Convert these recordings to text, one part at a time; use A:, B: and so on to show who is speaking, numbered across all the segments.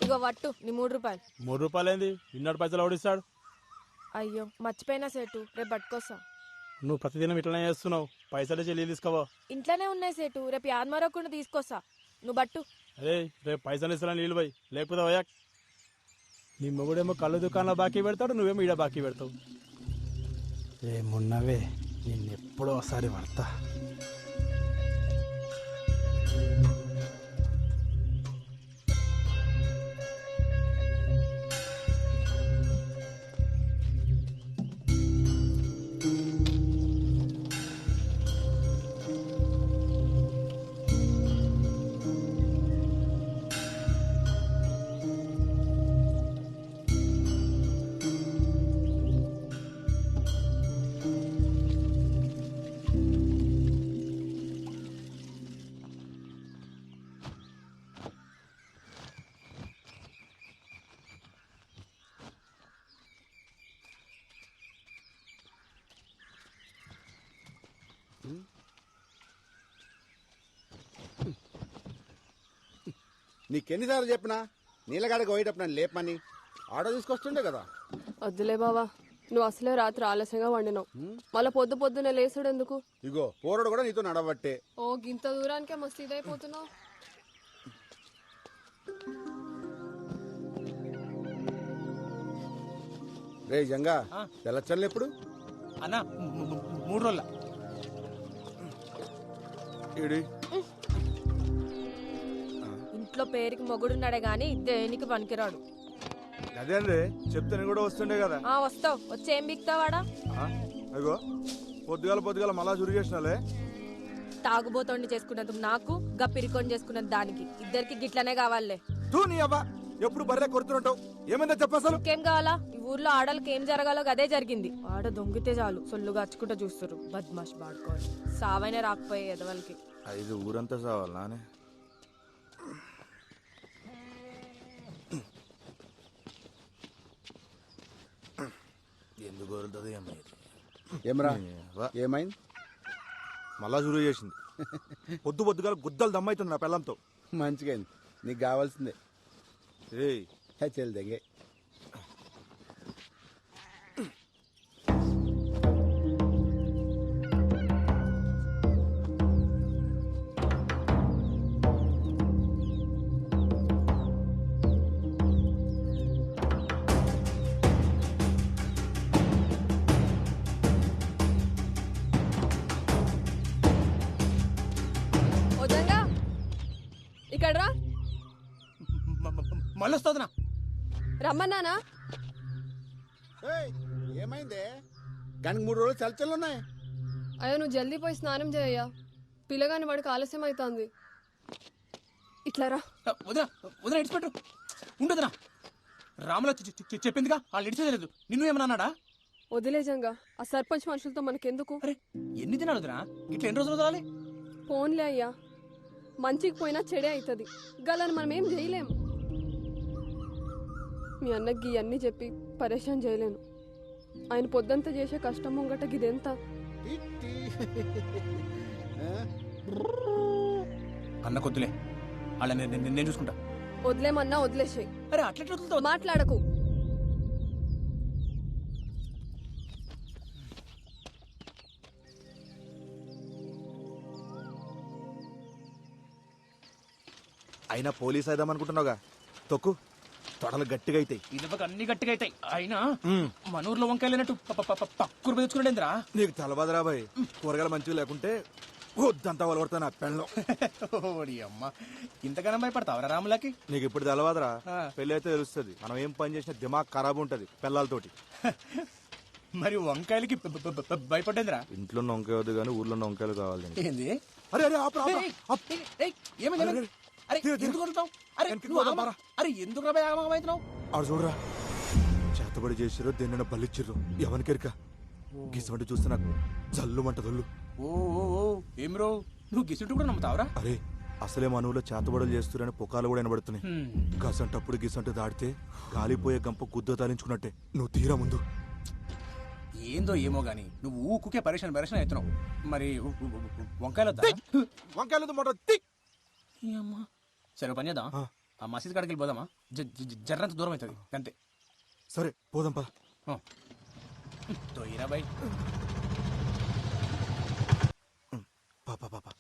A: ఇగో వట్టు నీ 3 రూపాయలు.
B: 3 రూపాయలు ఏంది? ఇన్నడు పైసలు ఓడిస్తాడు.
A: అయ్యో మర్చిపోయినా సేటు, రేపు పట్టుకొస్తా.
B: నువ్వు ప్రతిదినం ఇట్లనే చేస్తున్నావు. పైసలు చెల్లి తీసుకోవా?
A: ఇంట్లోనే ఉన్నాయి సేటు, రేపు యాదమరకుండా తీసుకొస్తా. నువ్వు బట్టు.
B: అరే రేపు పైసలు ఇస్తాను నీళ్ళు పోయి, లేకపోతే పోయా. నీ మొగుడేమో కళ్ళు దుకాణంలో బాకీ పెడతాడు, నువ్వేమో ఈడ బాకీ పెడతావు. ఏమున్నవే నిన్నెప్పుడో ఒకసారి పడతా.
C: నీకెన్నిసార్లు చెప్పినా నీళ్ళగాడికి పోయేటప్పుడు నన్ను లేపమని ఆటో తీసుకొస్తుండే కదా.
D: వద్దులే బావా, నువ్వు అసలే రాత్రి ఆలస్యంగా వండినావు, మళ్ళీ పొద్దునే లేసుడు ఎందుకు?
C: ఇగో పోరడు కూడా నీతో నడవట్టే.
D: ఓ గింత దూరానికే మస్తు ఇదైపోతున్నావు.
C: రే జంగా తెల్లచ్చల్లు ఎప్పుడు
B: అన్నా? 3 రోజుల.
A: ఇంట్లో పేరుకి మొగుడున్నాడే గాని దేనికి పనికిరాడు.
E: అదే అండి చెప్తే కూడా వస్తుండే కదా.
A: వస్తావు, వచ్చి ఏం బిక్తావాడా?
E: అయ్యో పొద్దుగాల మళ్ళా చురిగేసినాలే.
A: తాగుబోతోండి చేసుకున్నందుకు నాకు, గప్పిరికొని చేసుకున్నది దానికి, ఇద్దరికి గిట్లనే కావాలే.
E: తూ నీ అబ్బా ఎప్పుడు బర్రె కొడుతుంటావు, ఏమైందో చెప్పసలు.
A: ఇంకేం కావాలా? ఈ ఊర్లో ఆడలకి ఏం జరగాలో అదే జరిగింది. ఆడ దొంగితే చాలు సొల్లుగా అచ్చుకుంటూ చూస్తారు. బద్మాష్ బాడుకోవాలి, సావైనా రాకపోయే ఎదవలకి.
E: ఇది ఊరంతా సావాలనే. ఎందుకు వదులుతుంది
C: ఏమరా? ఏమైంది?
E: మళ్ళా చురుగు చేసింది. పొద్దుగాల గుద్దలు దమ్మైతుంది నా పిల్లంతో.
C: మంచిగా అయింది, నీకు కావాల్సిందే.
E: ఏయ్
C: చెల్లి దగ్గే
D: ఇక్కడ రా.
B: మళ్ళీ వస్తుందినా?
D: రమ్మన్నానా?
C: ఏమైందే? కానీ 3 రోజులు చల్లచల్లు ఉన్నాయి.
D: అయ్యో నువ్వు జల్దీ పోయి స్నానం చేయయ్యా, పిల్లగాని వాడికి ఆలస్యం అవుతుంది. ఇట్లా రా.
F: వదిన ఇడిచిపెట్టు ఉండదునా. రాముల చెప్పిందిగా వాళ్ళు ఇడిచేయలేదు, నిన్ను ఏమన్నా అన్నాడా?
D: వదిలేజంగా ఆ సర్పంచ్ మనుషులతో మనకెందుకు?
F: అరే ఎన్ని దినాలు వదినా, ఇట్లా ఎన్ని రోజులు వదలాలి?
D: ఫోన్లే అయ్యా, మంచికి పోయినా చెడే అవుతుంది, గలని మనం ఏం చేయలేం. మీ అన్నకి ఇవన్నీ చెప్పి పరేషాన్ చేయలేను. ఆయన పొద్దంతా చేసే కష్టం ముంగట గిదెంత?
F: అన్న కొద్దులే, వాళ్ళ నేను చూసుకుంటా.
D: వదిలేమన్నా వదిలేసాయి.
F: అరే అట్లా
D: మాట్లాడకు.
E: అయినా పోలీస్ అయిదాం అనుకుంటున్నావుగా, తొక్కు తొడలు గట్టిగా అవుతాయి.
F: ఇదొక అన్ని గట్టిగా అవుతాయి. అయినా మన ఊర్లో వంకాయలేనట్టు పక్కూరు తెచ్చుకున్నాడేంద్రా?
E: నీకు తలబాదరా బాయ్, కూరగాయలు మంచిగా లేకుంటే వద్దంతా వలవడతా నా పెళ్ళం.
F: ఓడి అమ్మ, ఇంతగానం భయపడతావరా రాములకి?
E: నీకు ఇప్పుడు తెలవాదరా, పెళ్ళి అయితే తెలుస్తుంది. మనం ఏం పని చేసినా దిమాగ్ ఖరాబ్ ఉంటది పిల్లలతోటి.
F: మరి వంకాయలకి భయపడేంద్రా?
E: ఇంట్లో వంకాయ వద్దు కానీ ఊర్లో వంకాయలు కావాలి.
F: ఏంది?
E: అరే అరే ఆపు, ఆపు, ఆపు.
F: ఏమైంది? అరే ఎందుకు కొడుతావు? అరే అరే ఎందుకు అవుతున్నావు?
E: ఆడు చూడరా, చేతబడి చేసిరో దేన్న బలిచ్చిర్రు ఎవరికెరిక గిసమంటే చూస్తే నాకు జల్లు మంట దొల్లు.
F: ఓ ఏం రో, నువ్వు గిసుంటూ కూడా నమ్ముతావరా?
E: అరే అసలే మనవులో చేతబడులు చేస్తురని పుకాలు కూడా వినబడుతున్నాయి. గసంటప్పుడు గిసంటు దాడితే గాలిపోయే గంప గుద్ద తాలించుకున్నట్టే. నువ్వు తీరా ముందు.
F: ఏందో ఏమో గాని నువ్వు ఊకుకే పరేషాన్ అవుతున్నావు. మరి వంకాయలు
E: వంకాయలు మొట్ట.
F: సరే పని చేద్దాం. ఆ మసీద్ కాడికి వెళ్ళి పోదామా? జర్రంత దూరం అవుతుంది అంతే.
E: సరే పోదాం పద.
F: తొయ్యిరా బై.
E: పాపా పాపా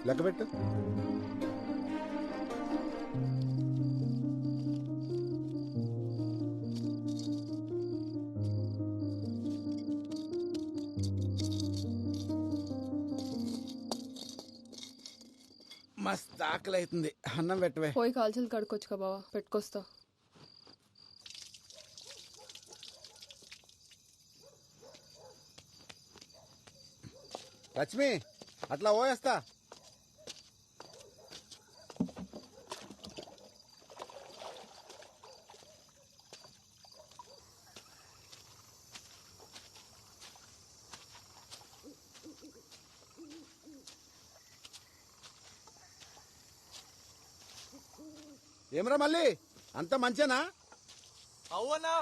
C: లెక్క పెట్టు. మస్తు ఆకలి అవుతుంది, అన్నం పెట్టవే.
D: పోయి కాల్చలు కడుక్కొచ్చుకా బావా, పెట్టుకొస్తా.
C: లక్ష్మి అట్లా పోయేస్తా. ఏమరా మళ్ళీ అంత మంచేనా?
F: అవునా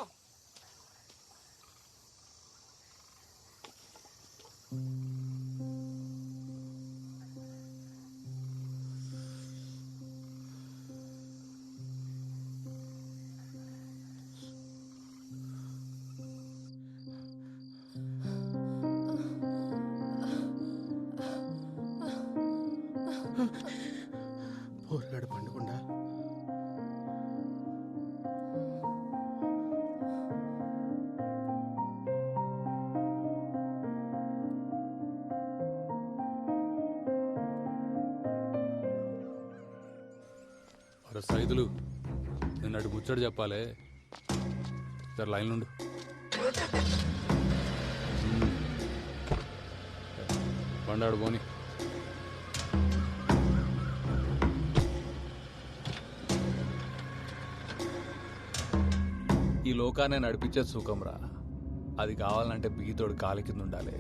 C: పోరగాడు పండుకుండా
G: అరే సైదులు, నేను అటు ముచ్చడు చెప్పాలే, సరే లైన్ నుండు. పండాడు పోని. ఈ లోకాన్ని నడిపించే సుఖంరా, అది కావాలంటే బిగితోడు కాలి కింద ఉండాలి,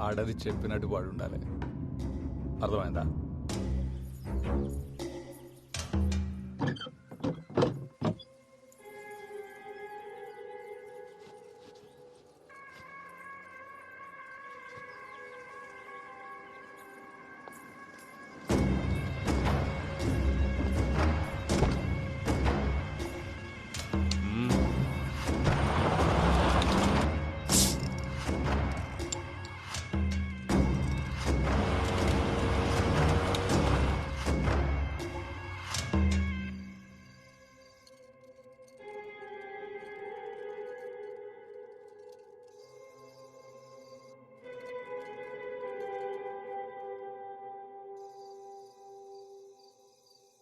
G: ఆడది చెప్పినట్టు వాడు ఉండాలి. అర్థమైందా?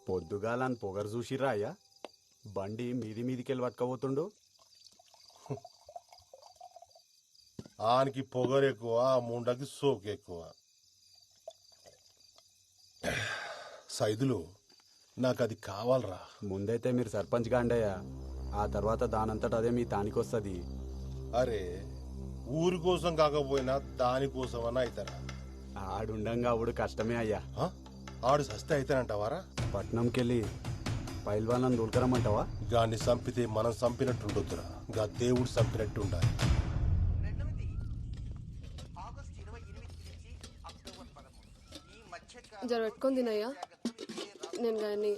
H: పొద్దుగాలని పొగరు చూసిరా అయ్యా? బండి మీది మీదికెళ్ళి పట్టుకపోతుండు.
I: ఆనికి పొగరు ఎక్కువ, ముండకి సోకు ఎక్కువ. సైదులు, నాకు అది కావాలరా.
H: ముందైతే మీరు సర్పంచ్ గాండయ్యా, ఆ తర్వాత దానంతట అదే మీ తానికొస్తుంది.
I: అరే, ఊరి కోసం కాకపోయినా దానికోసం అన్న అవుతారా?
H: ఆడుండంగా ఆవిడ కష్టమే అయ్యా.
I: ఆడు సస్తే అవుతానంటావారా?
H: పట్నంకెళ్ళి పైల్వాళ్ళని దూల్కరమ్మంటావా?
I: గాన్ని చంపితే మనం చంపినట్టుండొద్దురా, గా దేవుడు చంపినట్టు ఉండాలి.
D: జర పెట్టుకొని తినయ్యా, నేను కానీ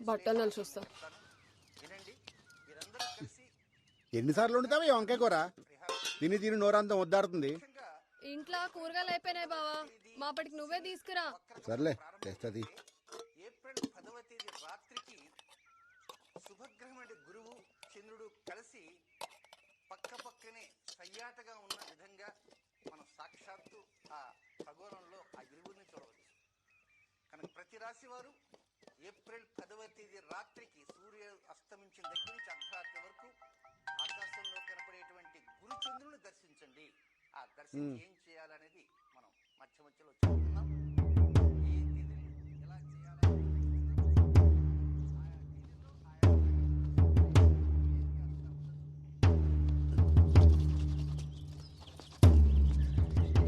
D: బట్టలు నలిసి వస్తా.
C: ఎన్నిసార్లు వండుతావా ఈ వంకాయ కూర? తిని తిని నోరంతా వద్దాడుతుంది.
D: ఇంట్లో కూరగాయలు అయిపోయినాయి బావా మాపటికి నువ్వే తీసుకురా.
C: సర్లే తెస్తుంది.
J: ఏప్రిల్ 10వ తేదీ రాత్రికి శుభగ్రహమైన గురువు చంద్రుడు కలిసి పక్కనే సయ్యాటగా ఉన్న విధంగా మనం సాక్షాత్తు ఆ ఖగోళంలో ఆ ఇరువురిని చూడవచ్చు. కనుక ప్రతి రాశి వారు ఏప్రిల్ 10వ తేదీ రాత్రికి సూర్య అస్తమించిన దగ్గర నుంచి అర్ధరాత్రి వరకు ఆకాశంలో కనపడేటువంటి గురు చంద్రుని దర్శించండి. ఆ దర్శనం ఏం చేయాలనేది మనం మధ్యలో చెప్పుకున్నాం. ఏ తేదీని ఎలా చేయాలి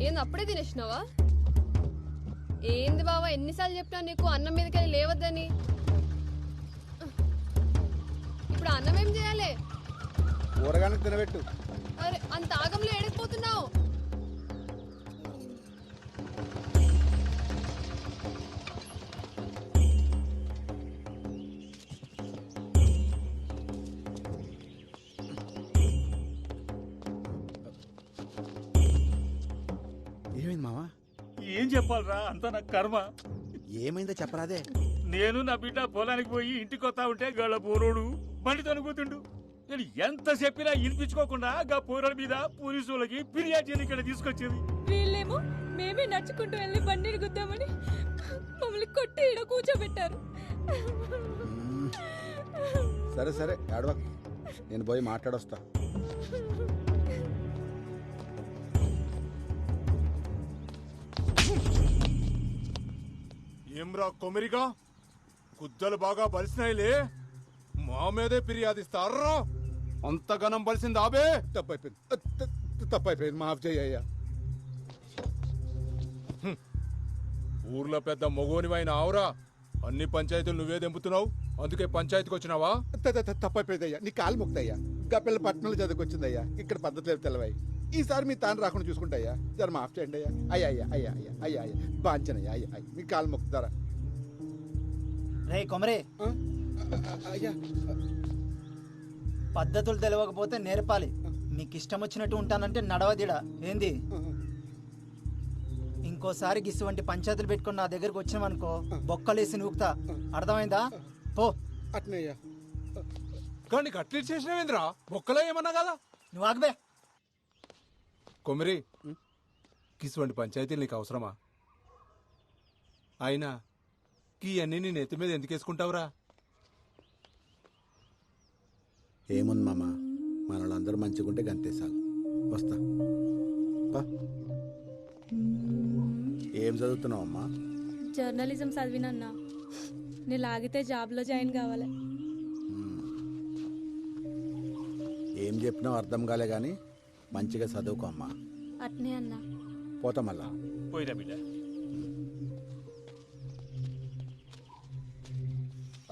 D: ఏంది అప్పుడే తినేసినావా? ఏంది బావా ఎన్నిసార్లు చెప్పినా నీకు అన్నం మీదకెళ్ళి లేవద్దని. ఇప్పుడు అన్నం ఏం చేయాలి?
C: ఊరగానికి తినబెట్టు.
D: అరే అంత ఆగంలో ఎడకపోతున్నావు.
C: ఏమైంది మావా?
F: ఏం చెప్పాలరా, అంతా నా కర్మ.
C: ఏమైందో చెప్పరాదే.
F: నేను నా బిడ్డ పొలానికి పోయి ఇంటికి వస్తా ఉంటే గళ్ళ పోరోడు బండితో అనుకుతుండు. నేను ఎంత చెప్పినా వినిపించుకోకుండా గా పోరాడు మీద పోలీసు వాళ్ళకి ఫిర్యాదు చేయని ఇక్కడ తీసుకొచ్చింది.
A: వీళ్ళేమో మేమే నడుచుకుంటూ వెళ్ళి బండిని గుద్దామని మమ్మల్ని కొట్టి ఈడ కూర్చోబెట్టారు.
C: సరే సరే ఏడవ, నేను పోయి మాట్లాడొస్తా.
E: ఏమ్రా కొమిరిగా, గుద్దలు బాగా బలిసినాయిలే, మా మీదే ఫిర్యాదిస్తారా? అంత గనం బలిసింది ఆబే.
C: తప్పైపోయింది, మాఫ్ చేయ్యా.
E: ఊర్లో పెద్ద మొగోనివైన ఆవురా, అన్ని పంచాయతీలు నువ్వే దెంపుతున్నావు, అందుకే పంచాయతీకి వచ్చినావా?
C: తప్పైపోయిందయ్యా, నీ కాలు ముక్తయ్యా. గప్పిల్ల పట్టణంలో చదువుకొచ్చిందయ్యా, ఇక్కడ పద్ధతి లేదు తెలవాయి. ఈసారి మీ తాను రాకుండా చూసుకుంటాయా, జర మాఫ్ చేయండి అయ్యా. అయ్యా అయ్యా అయ్యా అయ్యా అయ్యా అయ్యా బాంచనయ్యా, అయ్యా అయ్యా మీ కాలు మొక్కుతారా?
K: రే కొమరే,
C: అయ్యా
K: పద్ధతులు తెలియకపోతే నేర్పాలి. నీకు ఇష్టం వచ్చినట్టు ఉంటానంటే నడవదిడా ఏంది? ఇంకోసారి గిసువంటి పంచాయతీలు పెట్టుకుని నా దగ్గరకు వచ్చినావనుకో బొక్కలేసి నూకుతా, అర్థమైందా? పో.
C: అట్నయ్యా.
E: కానీ అట్లీట్ చేసినవేంద్రా, బొక్కలో ఏమన్నా కదా?
K: నువ్వు ఆగబే.
E: కొమిరి, కిసువంటి పంచాయతీలు నీకు అవసరమా? అయినా ఈ అన్ని నీ నెత్తి మీద ఎందుకు వేసుకుంటావురా?
C: ఏముంది మామ, మనలందరూ మంచిగుంటే గంతేసాలు. వస్తా. ఏం చదువుతున్నావు అమ్మా?
A: జర్నలిజం చదివినన్నా, నేను లాగితే జాబ్లో జాయిన్ కావాలి.
C: ఏం చెప్పినావు అర్థం కాలే గాని మంచిగా చదువుకో అమ్మా.
A: అట్నే అన్నా.
C: పోతా మళ్ళా.
F: పోయిరా బిడ్డ.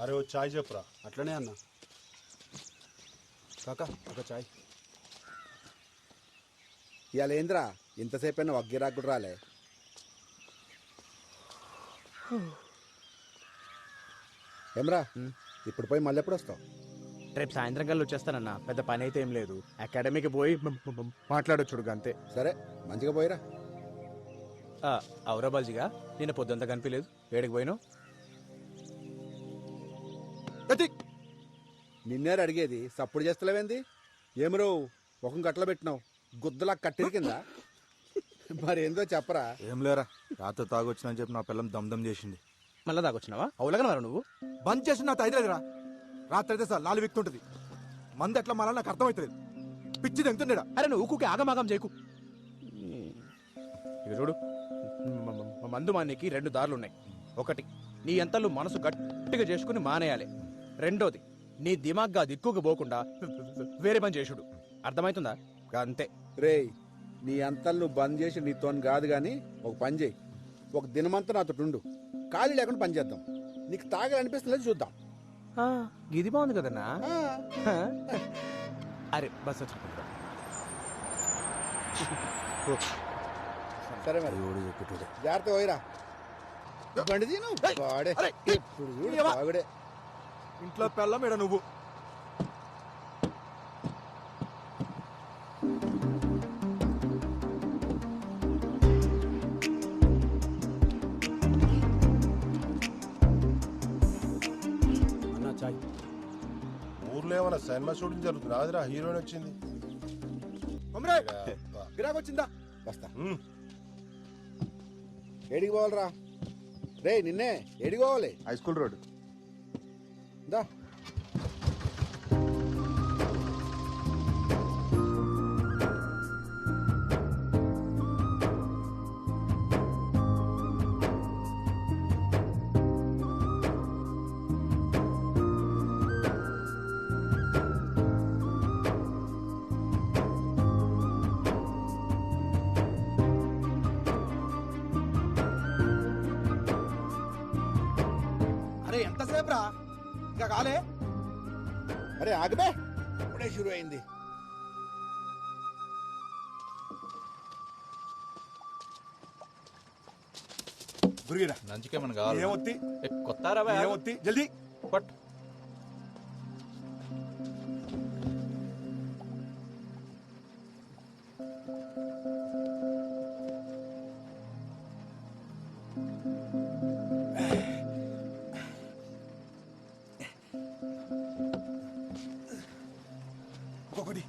I: అరే ఓ చాయ్ చెప్పురా.
H: అట్లనే అన్న. కాకా ఒక చాయ్.
C: ఇవాళ ఏంద్రా ఇంతసేపు అయినా వగ్గిరాకుడు రాలే? ఏమ్రా ఇప్పుడు పోయి మళ్ళీ ఎప్పుడు వస్తావు?
L: రేపు సాయంత్రం కల్లా వచ్చేస్తానన్నా, పెద్ద పని అయితే ఏం లేదు. అకాడమీకి పోయి మాట్లాడొచ్చుడు అంతే.
C: సరే మంచిగా పోయిరా.
L: అవురా బాల్జీగా, నిన్న పొద్దుంతా కనిపించలేదు, ఏడికి పోయినావు?
C: నిన్నేరు అడిగేది, సప్పుడు చేస్తలేవేంది? ఏమరో ఒక గట్ల పెట్టినావు, గుద్దలా కట్టిరి కింద. మరేందో చెప్పరా.
E: ఏం లేరా, రాత్రి తాగొచ్చినని చెప్పి నా పిల్లం దమ్దం చేసింది.
L: మళ్ళా తాగొచ్చినావా? అవులగా మరి నువ్వు
E: బంద్ చేసి నా తైలేదురా. రాత్రి అయితే సార్ నాలుగు విక్తుంటది, మంది ఎట్లా మళ్ళా నాకు అర్థమవుతుంది. పిచ్చి తెంగుతుండేడా.
L: అరే నువ్వు ఊకుకి ఆగమాగం చేయకు. ఇక చూడు, మందు మానేకి 2 దారులున్నాయి. ఒకటి, నీ ఎంతలు మనసు గట్టిగా చేసుకుని మానేయాలి. రెండోది, నీ దిమాగ్గా దిక్కుకు పోకుండా వేరే పని చేసుడు. అర్థమవుతుందా? అంతే.
C: రేయ్, నీ అంతలు నువ్వు బంద్ చేసి నీతో కాదు గాని ఒక పని చేయి. ఒక దినమంతా నాతో ఉండు, ఖాళీ లేకుండా పని చేద్దాం. నీకు తాగాలనిపిస్తుంది చూద్దాం.
L: ఇది బాగుంది కదన్నా. అరే బస్ వచ్చి
C: సరే మరి జాగ్రత్త పోయిరా. బండి తీను వాడే ఎప్పుడు చూడు బాగుడే.
E: ఇంట్లో పెళ్ళం ఈడ నువ్వు.
I: ఊర్లో ఏమన్నా సినిమా షూటింగ్ జరుగుతుంది అదిరా హీరోయిన్ వచ్చింది
C: గిరాక్ వచ్చిందా వస్తా ఏడికి పోవాలరా రే నిన్నే ఏడికి పోవాలి
E: హై స్కూల్ రోడ్
C: దా
L: అరే ఎంతసేపు రా ఇంకా కాలే
C: అరే ఆగబే ఇప్పుడే షురు అయింది
E: గురిగిరా
G: నంచుకేమన్నా కావాలి
E: ఏమొత్తి
G: కొత్త రవా
E: ఏమొత్తి జల్దీ
G: పట్
E: ఒక్కొక్కటి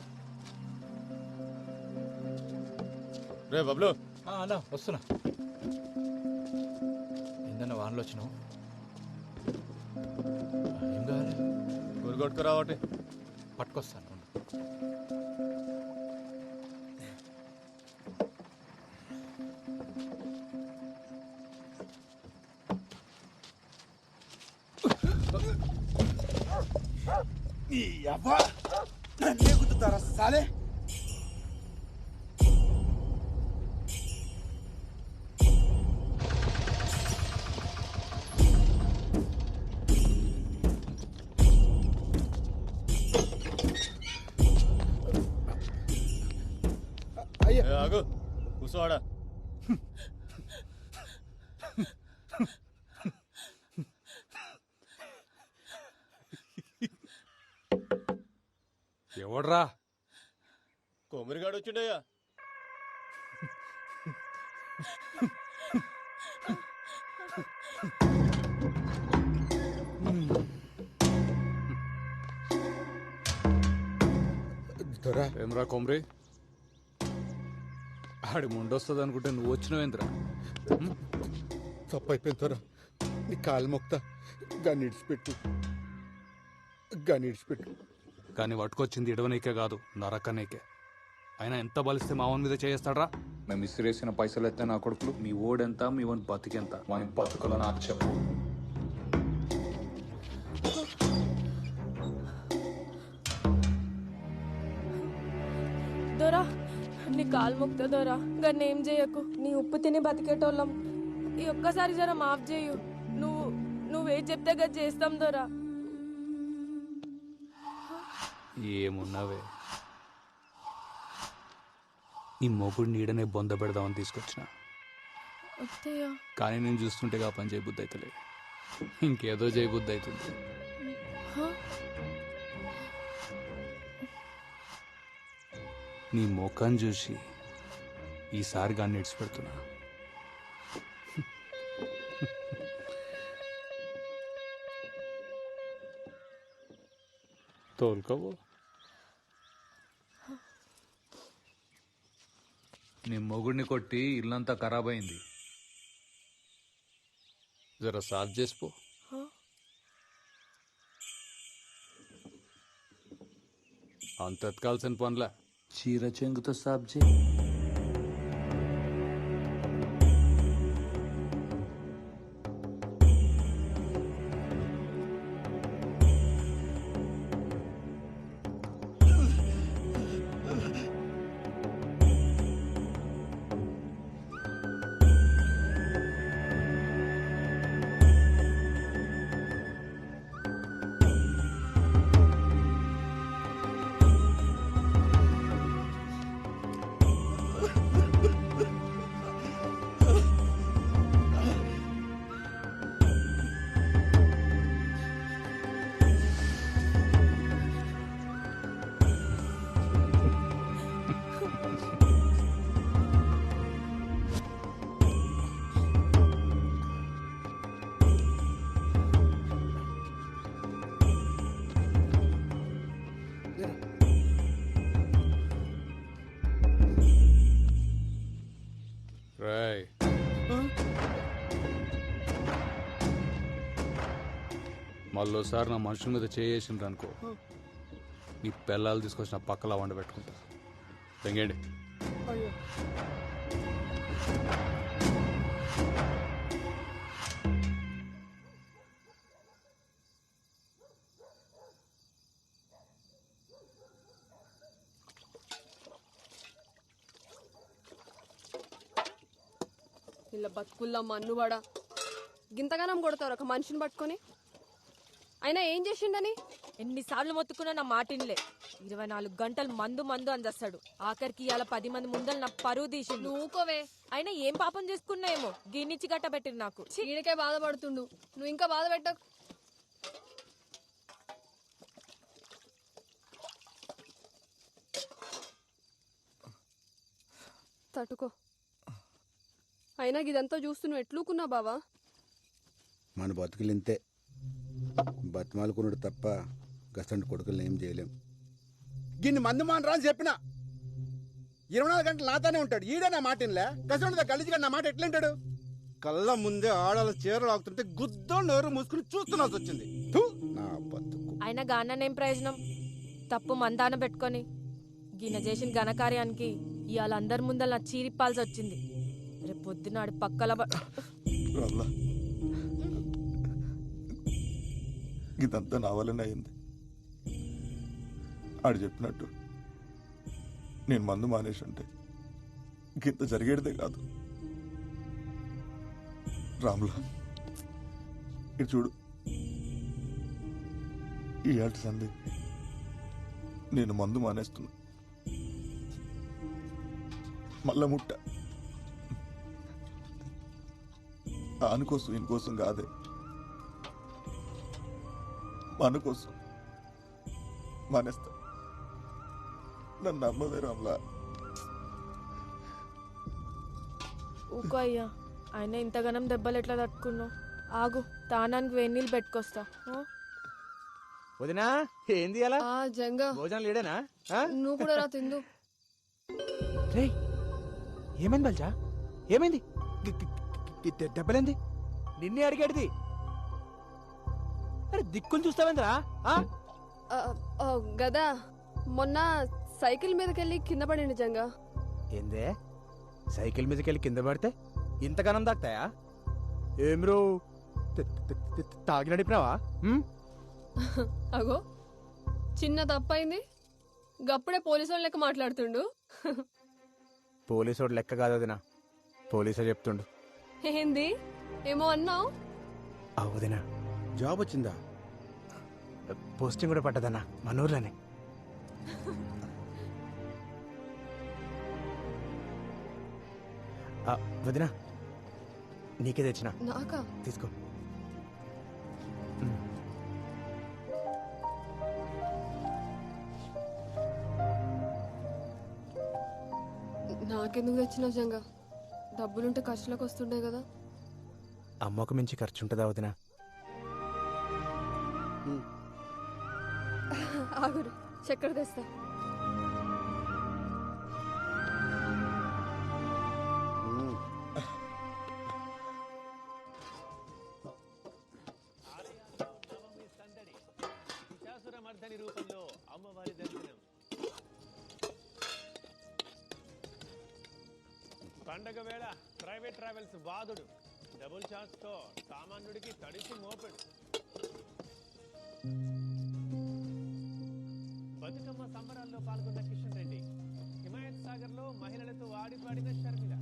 I: రే బబ్లు
G: అన్నా వస్తున్నా ఏందన్న వానలో వచ్చినావు ఏం కావాలి
I: ఊరు కొట్టుకురావటి
G: పట్టుకొస్తాను ఉండు.
E: నీ అవ్వ నన్నే గుద్దుతారా సాలే
C: అయ్యా
I: ఆగు కూర్చోవాడా
G: ఎవడ్రా
I: కొమ్మరిగాడు వచ్చిండయ్యా
C: దొరా
G: ఏమ్రా కొమ్రి ఆడి ముండొస్తుంది అనుకుంటే నువ్వు వచ్చినవేంద్రా
C: తప్పు అయిపోయింది దొరా నీ కాలు మొక్తా గాన్ని ఇడిచిపెట్టు గాన్ని ఇడిచిపెట్టు
G: కానీ పట్టుకొచ్చింది ఇడవనీకే కాదు నరకనీకే అయినా ఎంత బలిస్తే మావన్ మీద చేస్తాడ్రా మేము ఇసిరేసిన పైసలు ఎత్తే నా కొడుకులు మీ ఓడెంత మీ వన్ బతికెంత వాని బతుకులు నాకు చెప్పు
A: దొరా నీ కాలు మొక్తా దొరా గన్నేం చేయకు నీ ఉప్పు తిని బతికేటోళ్ళం ఈ ఒక్కసారి జర మాఫ్ చేయు నువ్వేం చెప్తే గది చేస్తాం దొరా
G: ఏమున్నావే ఈ మొగుడు నీడనే బొంద పెడదామని తీసుకొచ్చిన
A: అత్తయ్య
G: కానీ నేను చూస్తుంటే ఆ పని చేయబుద్ధి అవుతలే ఇంకేదో చేయబుద్ధి అవుతుంది నీ ముఖం చూసి ఈసారి గాన్ని ఇడిచిపెడుతున్నా తోలుకోవు నీ మొగుడిని కొట్టి ఇల్లంతా ఖరాబ్ అయింది జర సాఫ్ చేసిపో అంత ఎత్కాల్సిన పనులే చీర చెంగుతో సాఫ్ చేయి మళ్ళోసారి నా మనుషుల మీద చేసిండ్రు అనుకో నీ పిల్లలు తీసుకొచ్చిన పక్కలా వండ పెట్టుకుంటా తెంగండి.
D: అయ్యో ఇలా బతుకుల్లా మన్నువాడా గింతగానం కొడతారు ఒక మనిషిని పట్టుకొని. అయినా ఏం చేసిండని?
A: ఎన్నిసార్లు మొత్తుకున్నా నా మాటిన్లే. 24 గంటలు మందు మందు అందేస్తాడు. ఆఖరికి ఇవాళ 10 మంది ముందలు నా పరువు తీసిండు.
D: నువ్వుకోవే.
A: అయినా ఏం పాపం చేసుకున్నాయేమో గిన్నిచ్చి గట్టబెట్టిండు నాకు.
D: ఈడకే బాధపడుతుండు, నువ్వు ఇంకా బాధ పెట్టకు. తట్టుకో. అయినా ఇదంతా చూస్తూ నువ్వు ఎట్లుకున్నా బావా?
C: మన బతుకులు ఇంతే, బతిమాలుకున్నాడు తప్ప గసంటి కొడుకులను ఏం చేయలేం. గిన్ని మందు మానరా అని చెప్పిన 24 గంటలు నాతోనే ఉంటాడు. ఈడే నా మాట ఇన్లే. గసంటి గలీజ్గా నా మాట ఎట్లుంటాడు? కళ్ళ ముందే ఆడాల చీరలు ఆగుతుంటే గుద్దో నోరు మూసుకుని చూస్తున్నాల్సి వచ్చింది. థు, నా బతుకు.
A: అయినా గాననేం ప్రయోజనం? తప్పు మందాన పెట్టుకొని గిన్నె చేసిన ఘనకార్యానికి ఇవాళ అందరి ముందర నా చీరిప్పాల్సి వచ్చింది. రేపు పొద్దున ఆడి పక్కల
E: రామ్లా, ఇదంతా నా వల్లనే అయింది. ఆడు చెప్పినట్టు నేను మందు మానేసి ఉంటే ఇంత జరిగేదే కాదు. రామ్లా, ఇటు చూడు, ఈ ఏటి సంది నేను మందు మానేస్తున్నా. మళ్ళా ముట్ట ఆనుకోసం ఇంకోసం కాదే, మన కోసం మానేస్తా. నన్ను నమ్మవే రామ్లా.
A: ఊకో అయ్యా. అయినా ఇంతగానం దెబ్బలు ఎట్లా తట్టుకున్నావు? ఆగు, తానానికి వేణీళ్ళు పెట్టుకొస్తా.
L: వదినా ఏంది అలా
D: జంగా
L: భోజనం లేడేనా?
D: నువ్వు కూడా రా తిందు.
L: రేయ్, ఏమైంది బల్జా? ఏమైంది? దెబ్బలేంది? నిన్నే అడిగేటిది. అరే దిక్కులు చూస్తావేంద్రా?
D: గదా మొన్న సైకిల్ మీదకెళ్ళి కింద పడింది జంగా.
L: ఏందే సైకిల్ మీదకెళ్ళి కింద పడితే ఇంతగానం దాక్తాయా? ఏమ్రో తాగి నడిపినావా?
D: అగో చిన్న తప్పైంది, గప్పుడే పోలీసు లెక్క మాట్లాడుతుండు.
L: పోలీసోడు లెక్క కాదు వదినా, పోలీసే చెప్తుండు.
D: ఏంది ఏమో అన్నావు?
L: వదినా
C: జాబ్ వచ్చిందా?
L: పోస్టింగ్ కూడా పడ్డదన్నా మన ఊర్లోనే. వదినా నీకే తెచ్చిన,
D: నాకా?
L: తీసుకో.
D: నాకెందుకు తెచ్చినావు జంగా? డబ్బులుంటే ఖర్చులకు వస్తుండే కదా.
L: అమ్మకు మించి ఖర్చు ఉంటుందా వదినా?
D: ఆగురు, చక్కెర తెస్తా.
M: రూపంలో అమ్మవారి దర్శనం. పండగ వేళ ప్రైవేట్ ట్రావెల్స్ బాధుడు డబుల్ ఛాన్స్ తో సామాన్యుడికి తడిసి మోపెడు. బతుకమ్మ సంబరాల్లో పాల్గొన్న కిషన్ రెడ్డి, హిమాయత్ సాగర్ లో మహిళలతో ఆడిపాడిన షర్మిల.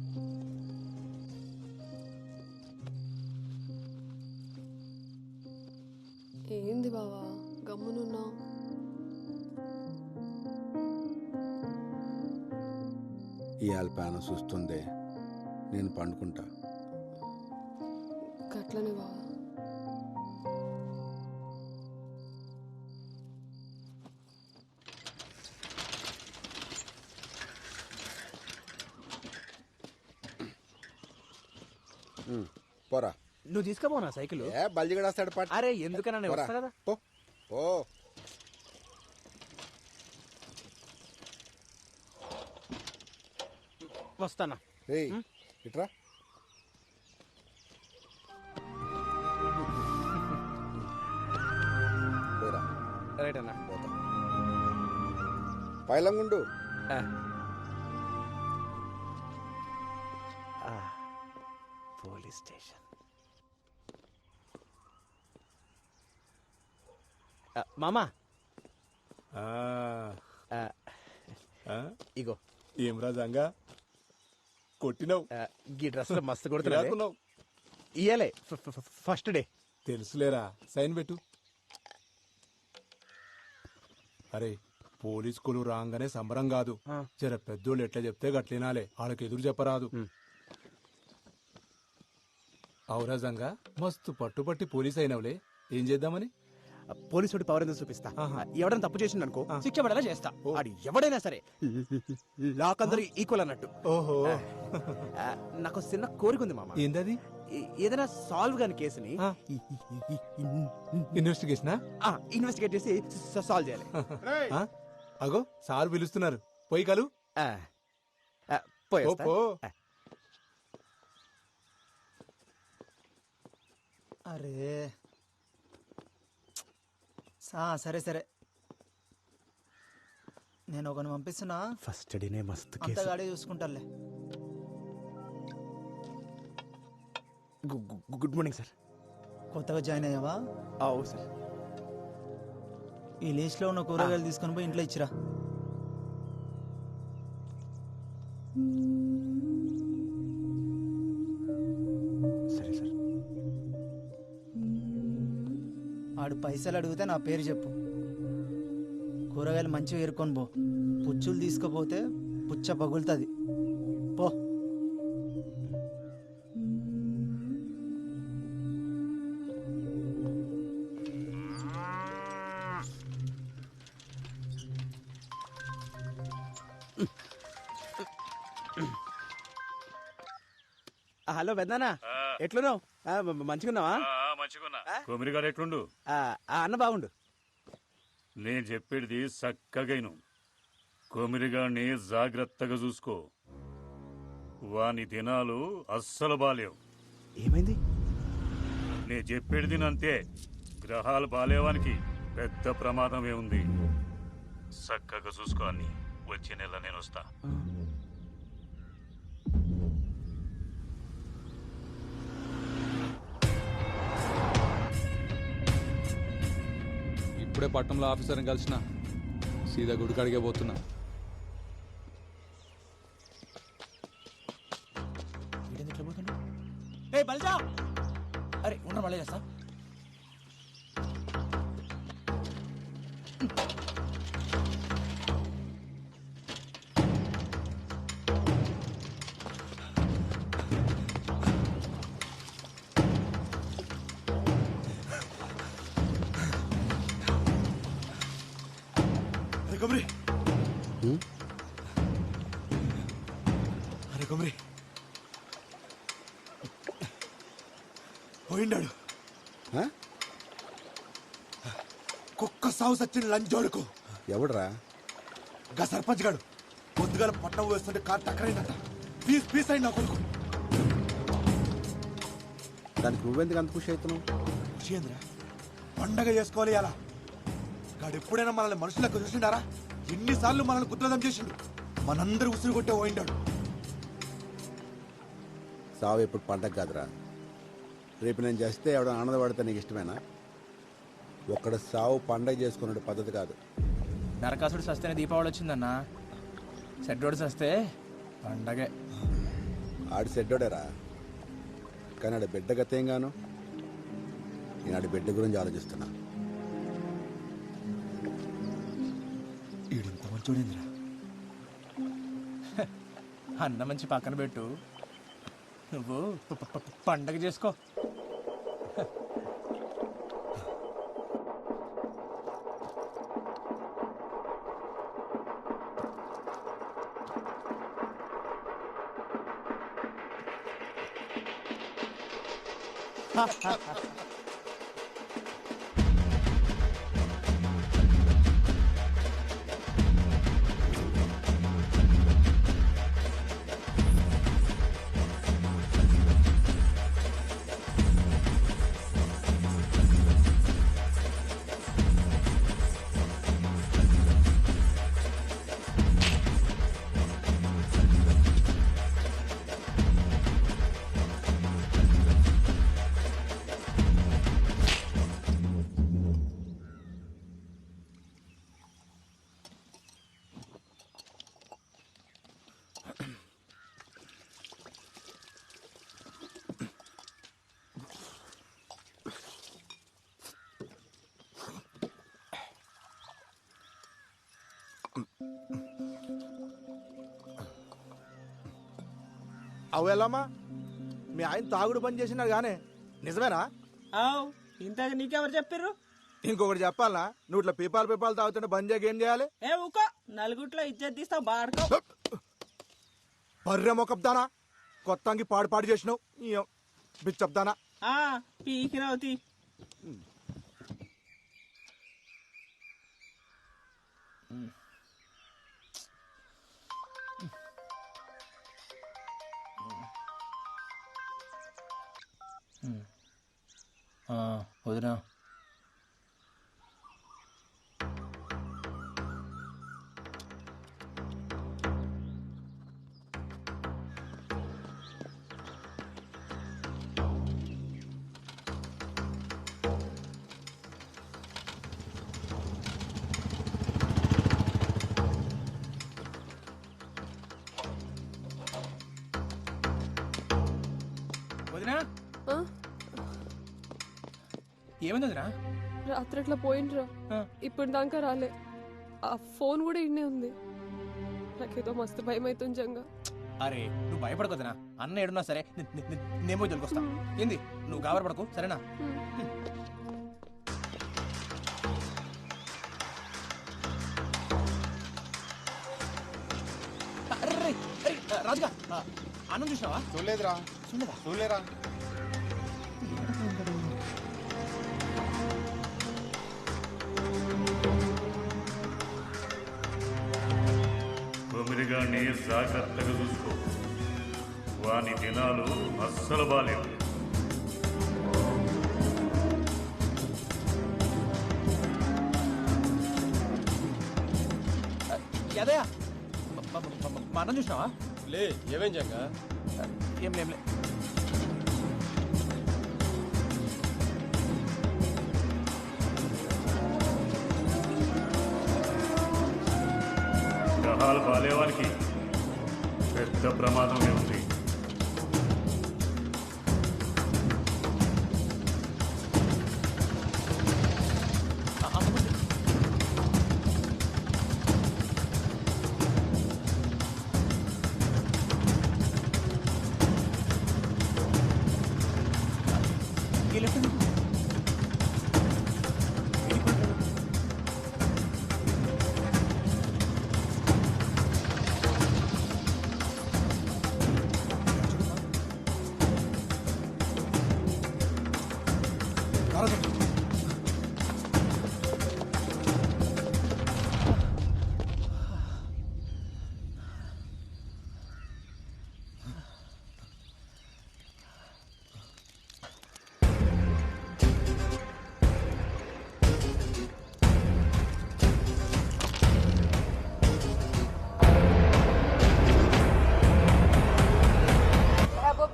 D: ఏంది బావా గమ్మునున్నావు?
C: ఇవాళ పానం చూస్తుంది, నేను పండుకుంటా.
D: గట్లనే బావా.
C: పోరా.
L: నువ్వు తీసుకుపోనా సైకిల్?
C: బల్జిగడేస్తాడు పాట.
L: అరే ఎందుకన్నా నేను వస్తా కదా.
C: పో పో.
L: వస్తానా?
C: ఇట్రా.
L: రైట్ అన్న
C: పైలంగుండు.
L: Police station. మామా ఇగో
I: ఏం రాజంగా కొట్టినావు.
L: ఈ డ్రెస్ లో మస్తు కొడుతున్నావు. ఇయ్యలే ఫస్ట్ డే.
I: తెలుసులేరా, సైన్ పెట్టు. అరే పోలీస్ కులు రాగానే సంబరం కాదు, జర పెద్దోళ్ళు ఎట్లా చెప్తే గట్లినాలే, వాళ్ళకి ఎదురు చెప్పరాదు. ఔరాజంగా మస్తు పట్టుపట్టి పోలీస్ అయినవులే, ఏం చేద్దామని?
L: పోలీసుడి పవర్ ఎందుకు చూపిస్తా. ఎవడైనా తప్పు చేసిండు అనుకో శిక్ష పడేలా చేస్తా. అది ఎవడైనా సరే లాక్ అందరూ ఈక్వల్ అన్నట్టు.
I: ఓహో,
L: నాకు చిన్న కోరిక ఉంది మామ.
I: ఏందది?
L: ఏదైనా సాల్వ్ కాని కేసుని ఇన్వెస్టిగేట్ చేసి సాల్వ్ చేయాలి.
I: అగో సార్ పిలుస్తున్నారు, పోయి కలు.
K: అరే సరే సరే, నేను ఒకరిని పంపిస్తున్నా.
L: ఫస్ట్ డేనే మస్తు
K: అంత గాడి చూసుకుంటాలే.
L: Good morning sir.
K: కొత్తగా జాయిన్ అయ్యావా?
L: అవు సార్.
K: ఈ లిస్ట్లో ఉన్న కూరగాయలు తీసుకొని పోయి ఇంట్లో ఇచ్చిరా.
L: సరే సార్.
K: ఆడు పైసలు అడిగితే నా పేరు చెప్పు. కూరగాయలు మంచిగా ఏరుకొని పో. పుచ్చులు తీసుకుపోతే పుచ్చ పగులుతుంది. పో.
L: హలో పెద్దనా, ఎట్లున్నావు? మంచిగున్నావా?
F: మంచిగున్నా. కొమిరి గారు ఎట్లుండు?
L: అన్న బాగుండు.
F: నేను చెప్పేది చక్కగైను. కొమిరిగాడిని జాగ్రత్తగా చూసుకో. వాని దినాలు అస్సలు బాలేవు.
L: ఏమైంది?
F: నేను చెప్పేది నంతే. గ్రహాలు బాలేవానికి పెద్ద ప్రమాదమే ఉంది. చక్కగా చూసుకో అన్ని. వచ్చే నెల నేను వస్తా.
G: ఇప్పుడే పట్టణంలో ఆఫీసర్ని కలిసిన, సీదా గుడికాడికే పోతున్నా.
K: అరే ఉండ మళ్ళీ చేస్తా.
E: అరే కొమరి పోయిండాడు. కుక్క సాగు సచ్చిన లంచోడుకు.
C: ఎవడరా?
E: గా సర్పంచ్ గాడు పొద్దుగాల పట్టణం వేస్తుంటే కార్ టక్కరైందట. పీస్ పీస్ అయింది నా కొడుకు.
C: దానికి నువ్వెందుకు అంత ఖుషి అవుతున్నావు?
E: ఖుషి ఏంద్రా, పండగ చేసుకోవాలి అలా. గాడు ఎప్పుడైనా మనల్ని మనుషులకు చూసిండారా? ఎన్నిసార్లు మనల్ని కుత్రదం చేసిండు. మనందరూ ఉసురు కొట్టే పోయిండాడు.
C: సావు ఎప్పుడు పండగ కాదురా. రేపు నేను చేస్తే ఎవడ ఆనందపడితే నీకు ఇష్టమేనా? ఒక్కడ సావు పండగ చేసుకునే పద్ధతి కాదు.
L: నరకాసుడు సస్తేనే దీపావళి వచ్చిందన్నా. సెడ్డోడు సస్తే పండగే.
C: ఆడి సెడ్డోడేరా, కానీ ఆడి బిడ్డ గతేం గాను. నేను ఆడి బిడ్డ గురించి ఆలోచిస్తున్నా.
E: ఈడింత మంచోడేంద్రా.
L: అన్న మంచి పక్కన పెట్టు, నువ్వు పండగ చేసుకో. అవు ఎలామా మీ ఆయన తాగుడు పని చేసినారు గానే నిజమేనా?
N: ఇంతకు నీకెవరు చెప్పారు?
L: ఇంకొకటి చెప్పాలనా, నువ్వు ఇట్లా పీపాలు తాగుతుంటే బంద్ చేయక ఏం చేయాలి?
N: ఏ ఊకో, నలుగుట్లో ఇజ్జత్ తీస్తావు బాడుకో.
L: బర్రె మొకబ్దానా, కొత్తంగి పాడు చేసినావు బిచ్చబ్దానా.
N: పీకిరావుతి.
K: వదినా
L: వదినా
D: ఆ?
L: ఏమైంది వదినా?
D: రాత్రి అట్లా పోయిండ్రా, ఇప్పుడు దాకా రాలే. ఆ ఫోన్ కూడా ఇన్నే ఉంది. నాకేదో మస్తు భయం అవుతుంది జంగా.
L: అరే నువ్వు భయపడకొద్దునా, అన్న ఏడున్నా సరే నేమో దొరికొస్తా. ఏంది నువ్వు గాబరపడకు సరేనా? రాజుగా అన్నం చూసినావా?
C: చూడలేదురా. చూడలేరా?
F: కొమిరిగాన్ని జాగ్రత్తగా చూసుకో, వాని దినాలు అస్సలు బాలేవు.
L: యాదయ్య మా అన్నం చూసినావా?
M: లే ఏమేం జంగా?
L: ఏం లేంలే.
F: గ్రహాలు బాలేవానికి పెద్ద ప్రమాదమే ఉంది.